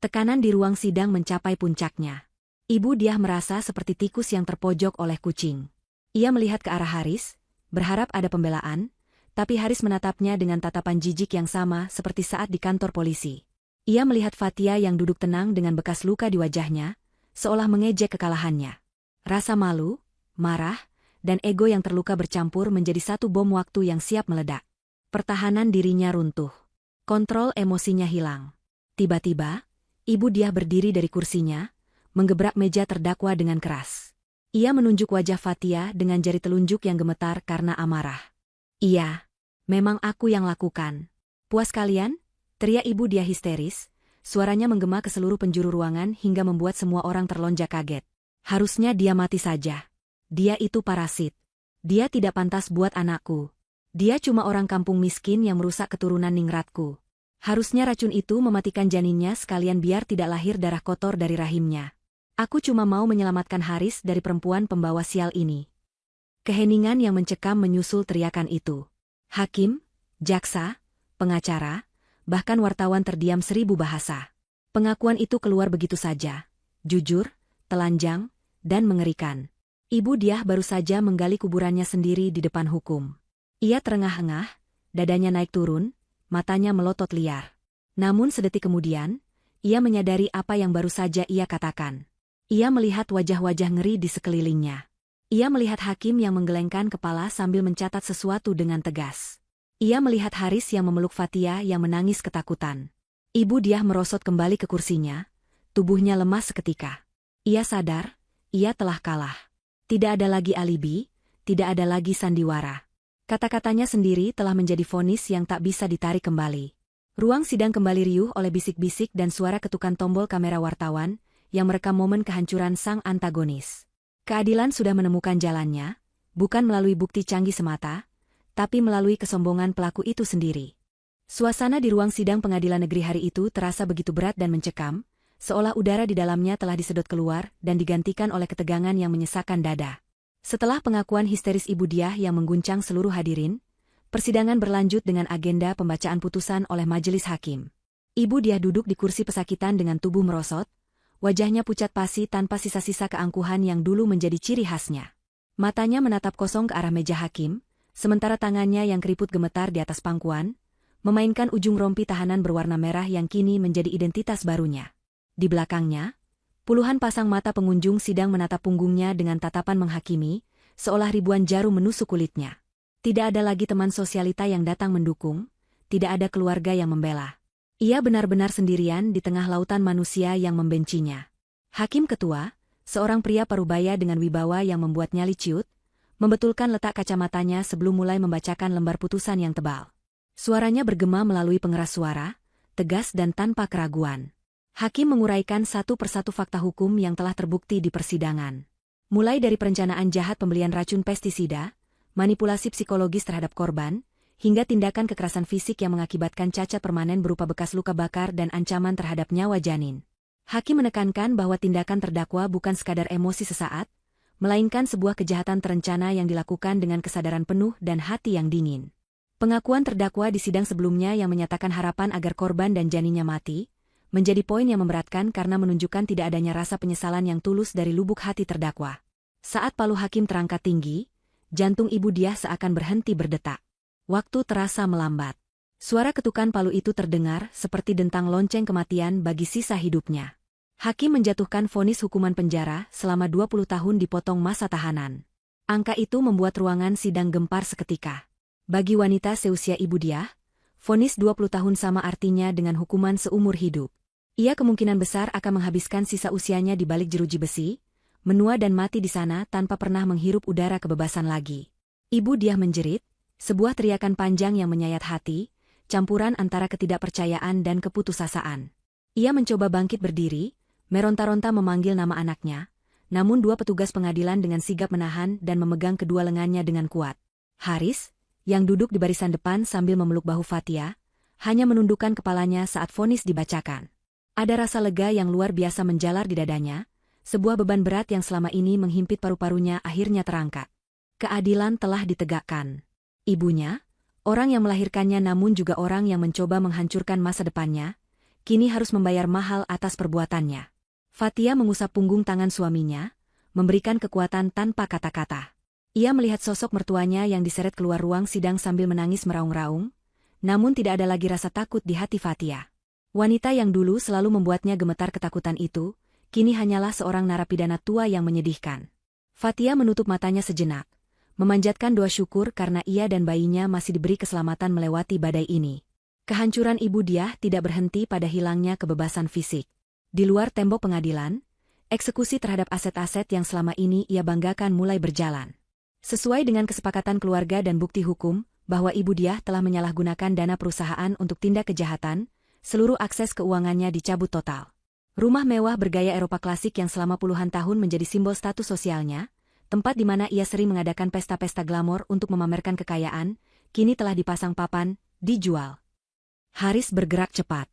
Tekanan di ruang sidang mencapai puncaknya. Ibu Diah merasa seperti tikus yang terpojok oleh kucing. Ia melihat ke arah Haris, berharap ada pembelaan, tapi Haris menatapnya dengan tatapan jijik yang sama seperti saat di kantor polisi. Ia melihat Fatia yang duduk tenang dengan bekas luka di wajahnya, seolah mengejek kekalahannya. Rasa malu, marah, dan ego yang terluka bercampur menjadi satu bom waktu yang siap meledak. Pertahanan dirinya runtuh. Kontrol emosinya hilang. Tiba-tiba, Ibu Diah berdiri dari kursinya, menggebrak meja terdakwa dengan keras. Ia menunjuk wajah Fatia dengan jari telunjuk yang gemetar karena amarah. Iya, memang aku yang lakukan. Puas kalian? Teriak Ibu Diah histeris, suaranya menggema ke seluruh penjuru ruangan hingga membuat semua orang terlonjak kaget. Harusnya dia mati saja. Dia itu parasit. Dia tidak pantas buat anakku. Dia cuma orang kampung miskin yang merusak keturunan ningratku. Harusnya racun itu mematikan janinnya sekalian biar tidak lahir darah kotor dari rahimnya. Aku cuma mau menyelamatkan Haris dari perempuan pembawa sial ini. Keheningan yang mencekam menyusul teriakan itu. Hakim, jaksa, pengacara, bahkan wartawan terdiam 1000 bahasa. Pengakuan itu keluar begitu saja. Jujur, telanjang, dan mengerikan. Ibu Diah baru saja menggali kuburannya sendiri di depan hukum. Ia terengah-engah, dadanya naik turun, matanya melotot liar. Namun sedetik kemudian, ia menyadari apa yang baru saja ia katakan. Ia melihat wajah-wajah ngeri di sekelilingnya. Ia melihat hakim yang menggelengkan kepala sambil mencatat sesuatu dengan tegas. Ia melihat Haris yang memeluk Fatia yang menangis ketakutan. Ibu Diah merosot kembali ke kursinya, tubuhnya lemas seketika. Ia sadar, ia telah kalah. Tidak ada lagi alibi, tidak ada lagi sandiwara. Kata-katanya sendiri telah menjadi vonis yang tak bisa ditarik kembali. Ruang sidang kembali riuh oleh bisik-bisik dan suara ketukan tombol kamera wartawan, yang merekam momen kehancuran sang antagonis. Keadilan sudah menemukan jalannya, bukan melalui bukti canggih semata, tapi melalui kesombongan pelaku itu sendiri. Suasana di ruang sidang pengadilan negeri hari itu terasa begitu berat dan mencekam, seolah udara di dalamnya telah disedot keluar dan digantikan oleh ketegangan yang menyesakkan dada. Setelah pengakuan histeris Ibu Diah yang mengguncang seluruh hadirin, persidangan berlanjut dengan agenda pembacaan putusan oleh majelis hakim. Ibu Diah duduk di kursi pesakitan dengan tubuh merosot, wajahnya pucat pasi tanpa sisa-sisa keangkuhan yang dulu menjadi ciri khasnya. Matanya menatap kosong ke arah meja hakim, sementara tangannya yang keriput gemetar di atas pangkuan, memainkan ujung rompi tahanan berwarna merah yang kini menjadi identitas barunya. Di belakangnya, puluhan pasang mata pengunjung sidang menatap punggungnya dengan tatapan menghakimi, seolah ribuan jarum menusuk kulitnya. Tidak ada lagi teman sosialita yang datang mendukung, tidak ada keluarga yang membela. Ia benar-benar sendirian di tengah lautan manusia yang membencinya. Hakim ketua, seorang pria parubaya dengan wibawa yang membuat nyali ciut, membetulkan letak kacamatanya sebelum mulai membacakan lembar putusan yang tebal. Suaranya bergema melalui pengeras suara, tegas dan tanpa keraguan. Hakim menguraikan satu persatu fakta hukum yang telah terbukti di persidangan. Mulai dari perencanaan jahat pembelian racun pestisida, manipulasi psikologis terhadap korban, hingga tindakan kekerasan fisik yang mengakibatkan cacat permanen berupa bekas luka bakar dan ancaman terhadap nyawa janin. Hakim menekankan bahwa tindakan terdakwa bukan sekadar emosi sesaat, melainkan sebuah kejahatan terencana yang dilakukan dengan kesadaran penuh dan hati yang dingin. Pengakuan terdakwa di sidang sebelumnya yang menyatakan harapan agar korban dan janinnya mati, menjadi poin yang memberatkan karena menunjukkan tidak adanya rasa penyesalan yang tulus dari lubuk hati terdakwa. Saat palu hakim terangkat tinggi, jantung Ibu Diah seakan berhenti berdetak. Waktu terasa melambat. Suara ketukan palu itu terdengar seperti dentang lonceng kematian bagi sisa hidupnya. Hakim menjatuhkan vonis hukuman penjara selama 20 tahun dipotong masa tahanan. Angka itu membuat ruangan sidang gempar seketika. Bagi wanita seusia Ibu Diah, vonis 20 tahun sama artinya dengan hukuman seumur hidup. Ia kemungkinan besar akan menghabiskan sisa usianya di balik jeruji besi, menua dan mati di sana tanpa pernah menghirup udara kebebasan lagi. Ibu Diah menjerit, sebuah teriakan panjang yang menyayat hati, campuran antara ketidakpercayaan dan keputusasaan. Ia mencoba bangkit berdiri, meronta-ronta memanggil nama anaknya, namun dua petugas pengadilan dengan sigap menahan dan memegang kedua lengannya dengan kuat. Haris, yang duduk di barisan depan sambil memeluk bahu Fatia, hanya menundukkan kepalanya saat vonis dibacakan. Ada rasa lega yang luar biasa menjalar di dadanya, sebuah beban berat yang selama ini menghimpit paru-parunya akhirnya terangkat. Keadilan telah ditegakkan. Ibunya, orang yang melahirkannya namun juga orang yang mencoba menghancurkan masa depannya, kini harus membayar mahal atas perbuatannya. Fatia mengusap punggung tangan suaminya, memberikan kekuatan tanpa kata-kata. Ia melihat sosok mertuanya yang diseret keluar ruang sidang sambil menangis meraung-raung, namun tidak ada lagi rasa takut di hati Fatia. Wanita yang dulu selalu membuatnya gemetar ketakutan itu, kini hanyalah seorang narapidana tua yang menyedihkan. Fatia menutup matanya sejenak, memanjatkan doa syukur karena ia dan bayinya masih diberi keselamatan melewati badai ini. Kehancuran Ibu Diah tidak berhenti pada hilangnya kebebasan fisik. Di luar tembok pengadilan, eksekusi terhadap aset-aset yang selama ini ia banggakan mulai berjalan. Sesuai dengan kesepakatan keluarga dan bukti hukum, bahwa Ibu Diah telah menyalahgunakan dana perusahaan untuk tindak kejahatan, seluruh akses keuangannya dicabut total. Rumah mewah bergaya Eropa klasik yang selama puluhan tahun menjadi simbol status sosialnya, tempat di mana ia sering mengadakan pesta-pesta glamor untuk memamerkan kekayaan, kini telah dipasang papan, dijual. Haris bergerak cepat.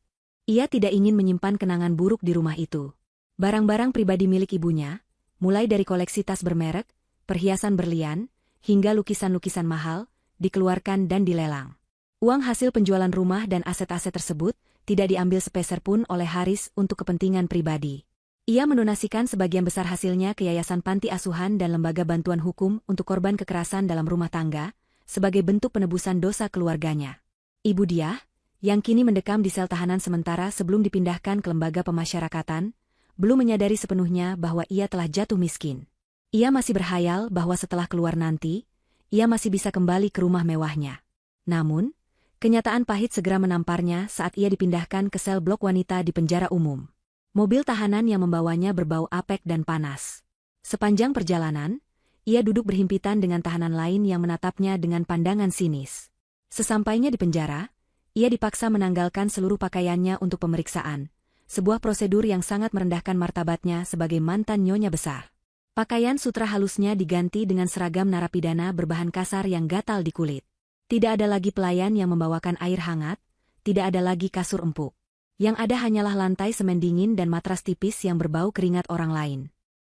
Ia tidak ingin menyimpan kenangan buruk di rumah itu. Barang-barang pribadi milik ibunya, mulai dari koleksi tas bermerek, perhiasan berlian, hingga lukisan-lukisan mahal, dikeluarkan dan dilelang. Uang hasil penjualan rumah dan aset-aset tersebut tidak diambil sepeser pun oleh Haris untuk kepentingan pribadi. Ia mendonasikan sebagian besar hasilnya ke yayasan panti asuhan dan lembaga bantuan hukum untuk korban kekerasan dalam rumah tangga, sebagai bentuk penebusan dosa keluarganya. Ibu Diah, yang kini mendekam di sel tahanan sementara sebelum dipindahkan ke lembaga pemasyarakatan, belum menyadari sepenuhnya bahwa ia telah jatuh miskin. Ia masih berhayal bahwa setelah keluar nanti, ia masih bisa kembali ke rumah mewahnya. Namun, kenyataan pahit segera menamparnya saat ia dipindahkan ke sel blok wanita di penjara umum. Mobil tahanan yang membawanya berbau apek dan panas. Sepanjang perjalanan, ia duduk berhimpitan dengan tahanan lain yang menatapnya dengan pandangan sinis. Sesampainya di penjara, ia dipaksa menanggalkan seluruh pakaiannya untuk pemeriksaan, sebuah prosedur yang sangat merendahkan martabatnya sebagai mantan nyonya besar. Pakaian sutra halusnya diganti dengan seragam narapidana berbahan kasar yang gatal di kulit. Tidak ada lagi pelayan yang membawakan air hangat, tidak ada lagi kasur empuk. Yang ada hanyalah lantai semen dingin dan matras tipis yang berbau keringat orang lain.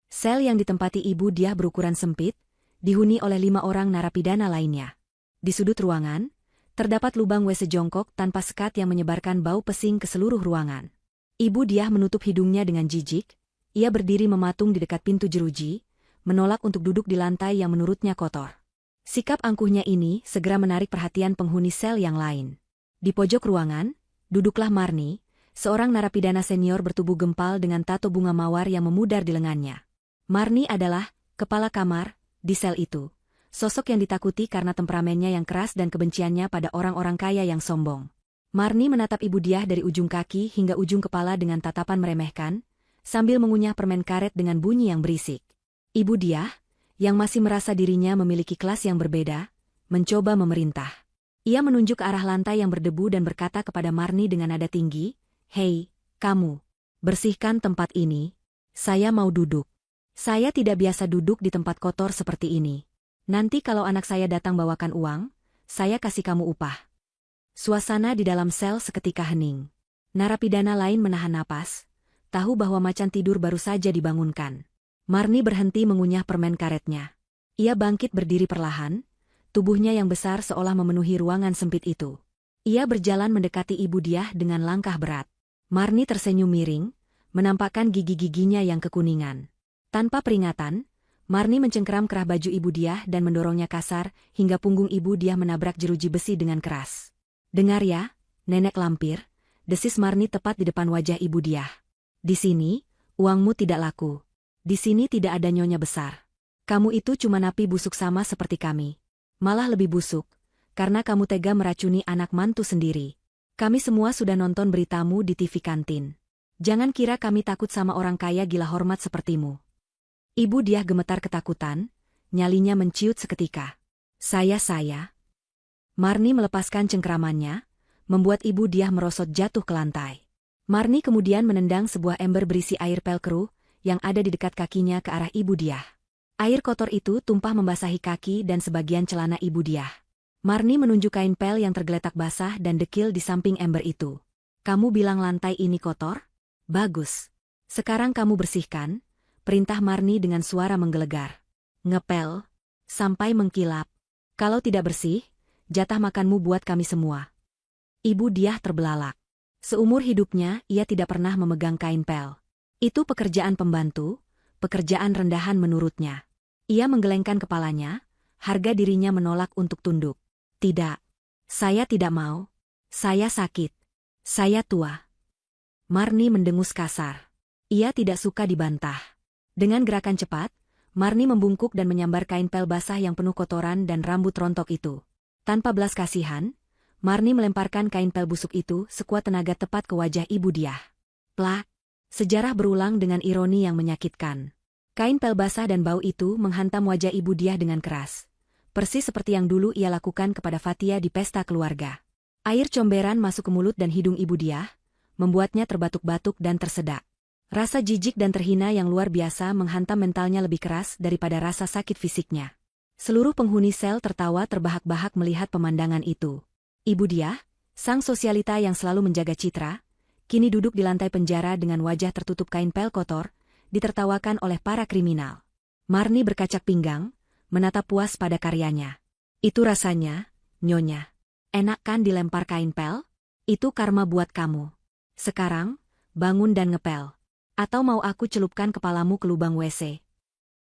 Sel yang ditempati Ibu Diah berukuran sempit, dihuni oleh 5 orang narapidana lainnya. Di sudut ruangan, terdapat lubang WC jongkok tanpa sekat yang menyebarkan bau pesing ke seluruh ruangan. Ibu Diah menutup hidungnya dengan jijik, ia berdiri mematung di dekat pintu jeruji, menolak untuk duduk di lantai yang menurutnya kotor. Sikap angkuhnya ini segera menarik perhatian penghuni sel yang lain. Di pojok ruangan, duduklah Marni, seorang narapidana senior bertubuh gempal dengan tato bunga mawar yang memudar di lengannya. Marni adalah kepala kamar di sel itu, sosok yang ditakuti karena temperamennya yang keras dan kebenciannya pada orang-orang kaya yang sombong. Marni menatap Ibu Diah dari ujung kaki hingga ujung kepala dengan tatapan meremehkan, sambil mengunyah permen karet dengan bunyi yang berisik. Ibu Diah, yang masih merasa dirinya memiliki kelas yang berbeda, mencoba memerintah. Ia menunjuk ke arah lantai yang berdebu dan berkata kepada Marni dengan nada tinggi, "Hei, kamu, bersihkan tempat ini. Saya mau duduk. Saya tidak biasa duduk di tempat kotor seperti ini. Nanti kalau anak saya datang bawakan uang, saya kasih kamu upah." Suasana di dalam sel seketika hening. Narapidana lain menahan napas, tahu bahwa macan tidur baru saja dibangunkan. Marni berhenti mengunyah permen karetnya. Ia bangkit berdiri perlahan, tubuhnya yang besar seolah memenuhi ruangan sempit itu. Ia berjalan mendekati Ibu Diah dengan langkah berat. Marni tersenyum miring, menampakkan gigi-giginya yang kekuningan. Tanpa peringatan, Marni mencengkeram kerah baju Ibu Diah dan mendorongnya kasar hingga punggung Ibu Diah menabrak jeruji besi dengan keras. Dengar ya, nenek lampir, desis Marni tepat di depan wajah Ibu Diah. Di sini, uangmu tidak laku. Di sini tidak ada nyonya besar. Kamu itu cuma napi busuk sama seperti kami. Malah lebih busuk, karena kamu tega meracuni anak mantu sendiri. Kami semua sudah nonton beritamu di TV kantin. Jangan kira kami takut sama orang kaya gila hormat sepertimu. Ibu Diah gemetar ketakutan, nyalinya menciut seketika. Saya. Marni melepaskan cengkeramannya, membuat Ibu Diah merosot jatuh ke lantai. Marni kemudian menendang sebuah ember berisi air pel keruh yang ada di dekat kakinya ke arah Ibu Diah. Air kotor itu tumpah membasahi kaki dan sebagian celana Ibu Diah. Marni menunjuk kain pel yang tergeletak basah dan dekil di samping ember itu. Kamu bilang lantai ini kotor? Bagus. Sekarang kamu bersihkan, perintah Marni dengan suara menggelegar. Ngepel, sampai mengkilap. Kalau tidak bersih, jatah makanmu buat kami semua. Ibu Diah terbelalak. Seumur hidupnya, ia tidak pernah memegang kain pel. Itu pekerjaan pembantu, pekerjaan rendahan menurutnya. Ia menggelengkan kepalanya, harga dirinya menolak untuk tunduk. Tidak. Saya tidak mau. Saya sakit. Saya tua. Marni mendengus kasar. Ia tidak suka dibantah. Dengan gerakan cepat, Marni membungkuk dan menyambar kain pel basah yang penuh kotoran dan rambut rontok itu. Tanpa belas kasihan, Marni melemparkan kain pel busuk itu sekuat tenaga tepat ke wajah Ibu Diah. Plak! Sejarah berulang dengan ironi yang menyakitkan. Kain pel basah dan bau itu menghantam wajah Ibu Diah dengan keras. Persis seperti yang dulu ia lakukan kepada Fatia di pesta keluarga. Air comberan masuk ke mulut dan hidung Ibu Diah, membuatnya terbatuk-batuk dan tersedak. Rasa jijik dan terhina yang luar biasa menghantam mentalnya lebih keras daripada rasa sakit fisiknya. Seluruh penghuni sel tertawa terbahak-bahak melihat pemandangan itu. Ibu Diah, sang sosialita yang selalu menjaga citra, kini duduk di lantai penjara dengan wajah tertutup kain pel kotor, ditertawakan oleh para kriminal. Marni berkacak pinggang, menatap puas pada karyanya. Itu rasanya, Nyonya. Enak kan dilempar kain pel? Itu karma buat kamu. Sekarang, bangun dan ngepel. Atau mau aku celupkan kepalamu ke lubang WC?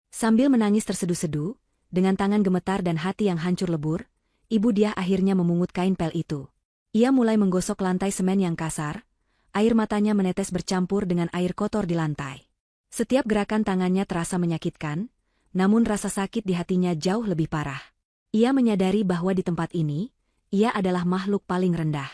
Sambil menangis terseduh-seduh, dengan tangan gemetar dan hati yang hancur lebur, Ibu Diah akhirnya memungut kain pel itu. Ia mulai menggosok lantai semen yang kasar, air matanya menetes bercampur dengan air kotor di lantai. Setiap gerakan tangannya terasa menyakitkan, namun rasa sakit di hatinya jauh lebih parah. Ia menyadari bahwa di tempat ini, ia adalah makhluk paling rendah.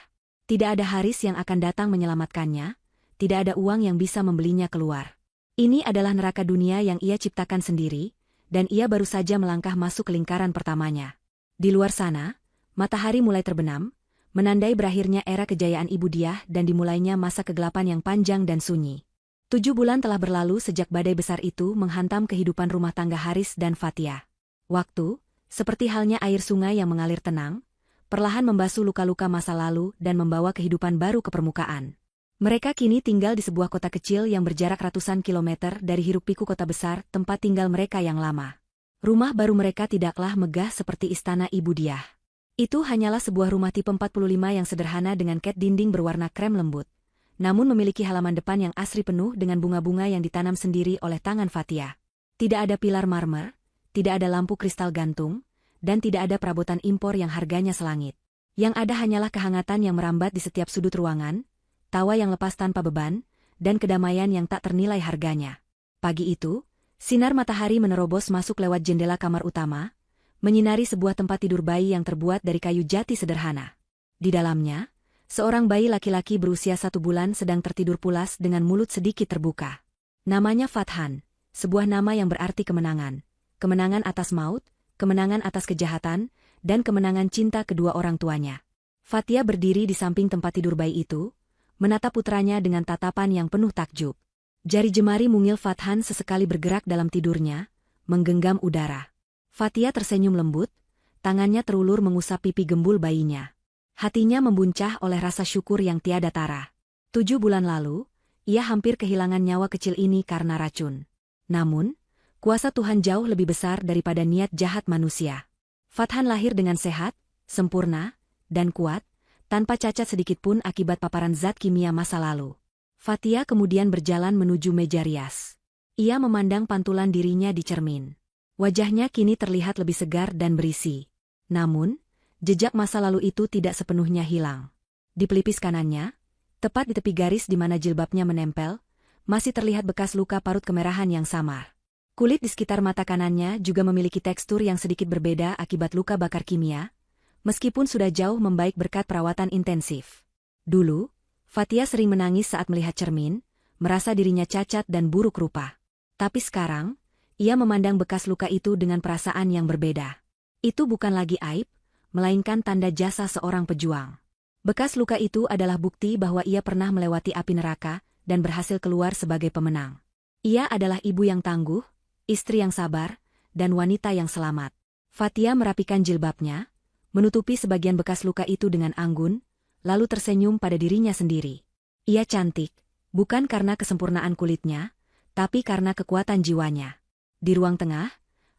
Tidak ada Haris yang akan datang menyelamatkannya, tidak ada uang yang bisa membelinya keluar. Ini adalah neraka dunia yang ia ciptakan sendiri, dan ia baru saja melangkah masuk ke lingkaran pertamanya. Di luar sana, matahari mulai terbenam, menandai berakhirnya era kejayaan Ibu Diah dan dimulainya masa kegelapan yang panjang dan sunyi. 7 bulan telah berlalu sejak badai besar itu menghantam kehidupan rumah tangga Haris dan Fatia. Waktu, seperti halnya air sungai yang mengalir tenang, perlahan membasuh luka-luka masa lalu dan membawa kehidupan baru ke permukaan. Mereka kini tinggal di sebuah kota kecil yang berjarak ratusan kilometer dari hiruk-pikuk kota besar tempat tinggal mereka yang lama. Rumah baru mereka tidaklah megah seperti istana Ibu Diah. Itu hanyalah sebuah rumah tipe 45 yang sederhana dengan cat dinding berwarna krem lembut, namun memiliki halaman depan yang asri penuh dengan bunga-bunga yang ditanam sendiri oleh tangan Fatia. Tidak ada pilar marmer, tidak ada lampu kristal gantung, dan tidak ada perabotan impor yang harganya selangit. Yang ada hanyalah kehangatan yang merambat di setiap sudut ruangan, tawa yang lepas tanpa beban, dan kedamaian yang tak ternilai harganya. Pagi itu, sinar matahari menerobos masuk lewat jendela kamar utama, menyinari sebuah tempat tidur bayi yang terbuat dari kayu jati sederhana. Di dalamnya, seorang bayi laki-laki berusia 1 bulan sedang tertidur pulas dengan mulut sedikit terbuka. Namanya Fathan, sebuah nama yang berarti kemenangan. Kemenangan atas maut, kemenangan atas kejahatan, dan kemenangan cinta kedua orang tuanya. Fatia berdiri di samping tempat tidur bayi itu, menatap putranya dengan tatapan yang penuh takjub. Jari jemari mungil Fathan sesekali bergerak dalam tidurnya, menggenggam udara. Fatia tersenyum lembut, tangannya terulur mengusap pipi gembul bayinya. Hatinya membuncah oleh rasa syukur yang tiada tara. 7 bulan lalu, ia hampir kehilangan nyawa kecil ini karena racun. Namun, kuasa Tuhan jauh lebih besar daripada niat jahat manusia. Fathan lahir dengan sehat, sempurna, dan kuat, tanpa cacat sedikitpun akibat paparan zat kimia masa lalu. Fatia kemudian berjalan menuju meja rias. Ia memandang pantulan dirinya di cermin. Wajahnya kini terlihat lebih segar dan berisi. Namun, Jejak masa lalu itu tidak sepenuhnya hilang. Di pelipis kanannya, tepat di tepi garis di mana jilbabnya menempel, masih terlihat bekas luka parut kemerahan yang samar. Kulit di sekitar mata kanannya juga memiliki tekstur yang sedikit berbeda akibat luka bakar kimia, meskipun sudah jauh membaik berkat perawatan intensif. Dulu, Fathia sering menangis saat melihat cermin, merasa dirinya cacat dan buruk rupa. Tapi sekarang, ia memandang bekas luka itu dengan perasaan yang berbeda. Itu bukan lagi aib, melainkan tanda jasa seorang pejuang. Bekas luka itu adalah bukti bahwa ia pernah melewati api neraka dan berhasil keluar sebagai pemenang. Ia adalah ibu yang tangguh, istri yang sabar, dan wanita yang selamat. Fathia merapikan jilbabnya, menutupi sebagian bekas luka itu dengan anggun, lalu tersenyum pada dirinya sendiri. Ia cantik, bukan karena kesempurnaan kulitnya, tapi karena kekuatan jiwanya. Di ruang tengah,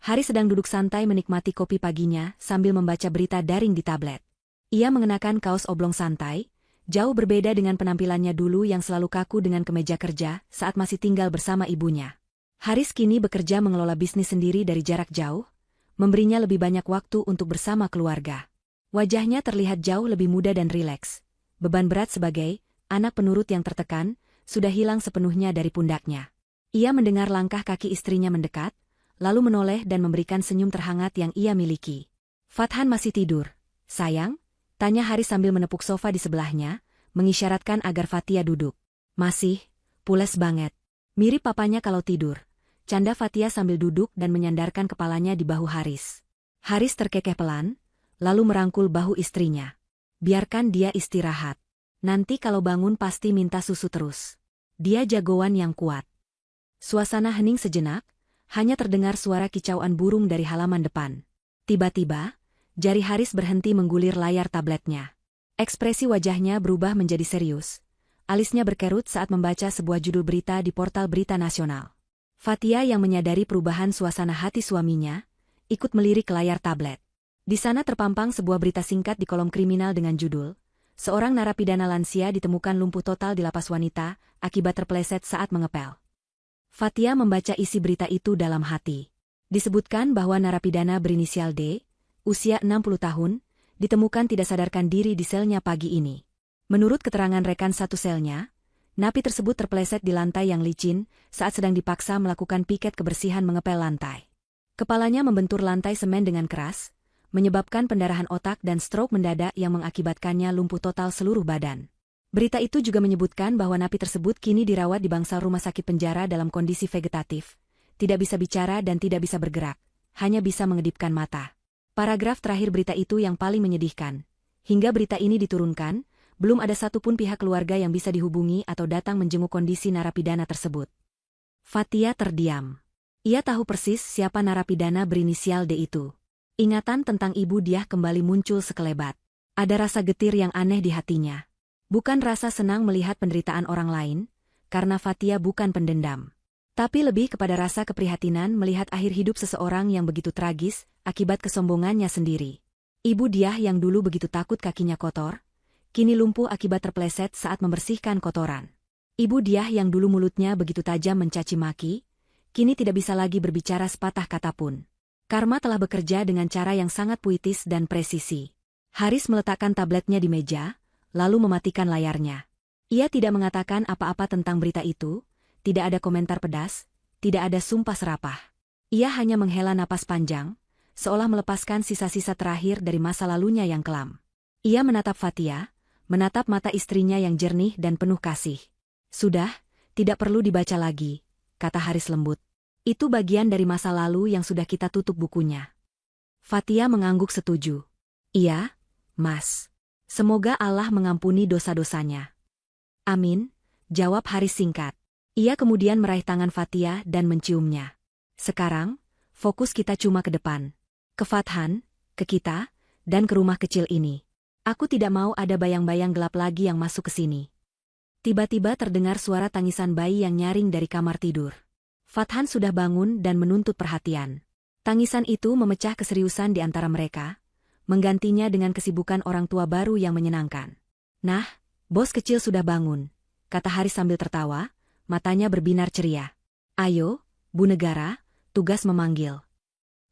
Haris sedang duduk santai menikmati kopi paginya sambil membaca berita daring di tablet. Ia mengenakan kaos oblong santai, jauh berbeda dengan penampilannya dulu yang selalu kaku dengan kemeja kerja saat masih tinggal bersama ibunya. Haris kini bekerja mengelola bisnis sendiri dari jarak jauh, memberinya lebih banyak waktu untuk bersama keluarga. Wajahnya terlihat jauh lebih muda dan rileks. Beban berat sebagai anak penurut yang tertekan sudah hilang sepenuhnya dari pundaknya. Ia mendengar langkah kaki istrinya mendekat, lalu menoleh dan memberikan senyum terhangat yang ia miliki. "Fathan masih tidur, sayang?" tanya Haris sambil menepuk sofa di sebelahnya, mengisyaratkan agar Fathia duduk. "Masih, pules banget. Mirip papanya kalau tidur," canda Fathia sambil duduk dan menyandarkan kepalanya di bahu Haris. Haris terkekeh pelan, lalu merangkul bahu istrinya. "Biarkan dia istirahat. Nanti kalau bangun pasti minta susu terus. Dia jagoan yang kuat." Suasana hening sejenak, hanya terdengar suara kicauan burung dari halaman depan. Tiba-tiba, jari Haris berhenti menggulir layar tabletnya. Ekspresi wajahnya berubah menjadi serius. Alisnya berkerut saat membaca sebuah judul berita di portal berita nasional. Fathia yang menyadari perubahan suasana hati suaminya, ikut melirik ke layar tablet. Di sana terpampang sebuah berita singkat di kolom kriminal dengan judul, "Seorang narapidana lansia ditemukan lumpuh total di lapas wanita akibat terpeleset saat mengepel." Fathia membaca isi berita itu dalam hati. Disebutkan bahwa narapidana berinisial D, usia 60 tahun, ditemukan tidak sadarkan diri di selnya pagi ini. Menurut keterangan rekan satu selnya, napi tersebut terpeleset di lantai yang licin saat sedang dipaksa melakukan piket kebersihan mengepel lantai. Kepalanya membentur lantai semen dengan keras, menyebabkan pendarahan otak dan stroke mendadak yang mengakibatkannya lumpuh total seluruh badan. Berita itu juga menyebutkan bahwa napi tersebut kini dirawat di bangsal rumah sakit penjara dalam kondisi vegetatif, tidak bisa bicara dan tidak bisa bergerak, hanya bisa mengedipkan mata. Paragraf terakhir berita itu yang paling menyedihkan. Hingga berita ini diturunkan, belum ada satupun pihak keluarga yang bisa dihubungi atau datang menjenguk kondisi narapidana tersebut. Fathia terdiam. Ia tahu persis siapa narapidana berinisial D itu. Ingatan tentang ibu dia kembali muncul sekelebat. Ada rasa getir yang aneh di hatinya. Bukan rasa senang melihat penderitaan orang lain, karena Fathia bukan pendendam. Tapi lebih kepada rasa keprihatinan melihat akhir hidup seseorang yang begitu tragis akibat kesombongannya sendiri. Ibu dia yang dulu begitu takut kakinya kotor, kini lumpuh akibat terpeleset saat membersihkan kotoran. Ibu dia yang dulu mulutnya begitu tajam mencaci maki, kini tidak bisa lagi berbicara sepatah kata pun. Karma telah bekerja dengan cara yang sangat puitis dan presisi. Haris meletakkan tabletnya di meja, lalu mematikan layarnya. Ia tidak mengatakan apa-apa tentang berita itu, tidak ada komentar pedas, tidak ada sumpah serapah. Ia hanya menghela napas panjang, seolah melepaskan sisa-sisa terakhir dari masa lalunya yang kelam. Ia menatap Fathia, menatap mata istrinya yang jernih dan penuh kasih. "Sudah, tidak perlu dibaca lagi," kata Haris lembut. "Itu bagian dari masa lalu yang sudah kita tutup bukunya." Fathia mengangguk setuju. "Iya, Mas. Semoga Allah mengampuni dosa-dosanya." "Amin," jawab Haris singkat. Ia kemudian meraih tangan Fathia dan menciumnya. "Sekarang, fokus kita cuma ke depan. Ke Fathan, ke kita, dan ke rumah kecil ini. Aku tidak mau ada bayang-bayang gelap lagi yang masuk ke sini." Tiba-tiba terdengar suara tangisan bayi yang nyaring dari kamar tidur. Fathan sudah bangun dan menuntut perhatian. Tangisan itu memecah keseriusan di antara mereka, menggantinya dengan kesibukan orang tua baru yang menyenangkan. "Nah, bos kecil sudah bangun," kata Haris sambil tertawa, matanya berbinar ceria. "Ayo, Bu Negara, tugas memanggil."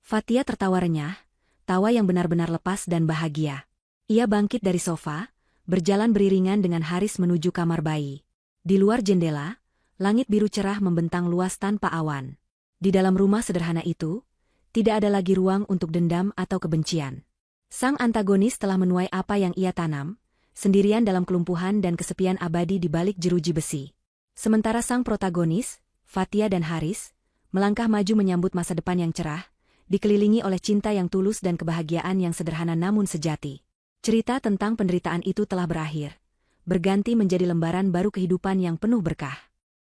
Fathia tertawa renyah, tawa yang benar-benar lepas dan bahagia. Ia bangkit dari sofa, berjalan beriringan dengan Haris menuju kamar bayi. Di luar jendela, langit biru cerah membentang luas tanpa awan. Di dalam rumah sederhana itu, tidak ada lagi ruang untuk dendam atau kebencian. Sang antagonis telah menuai apa yang ia tanam, sendirian dalam kelumpuhan dan kesepian abadi di balik jeruji besi. Sementara sang protagonis, Fathia dan Haris, melangkah maju menyambut masa depan yang cerah, dikelilingi oleh cinta yang tulus dan kebahagiaan yang sederhana namun sejati. Cerita tentang penderitaan itu telah berakhir, berganti menjadi lembaran baru kehidupan yang penuh berkah.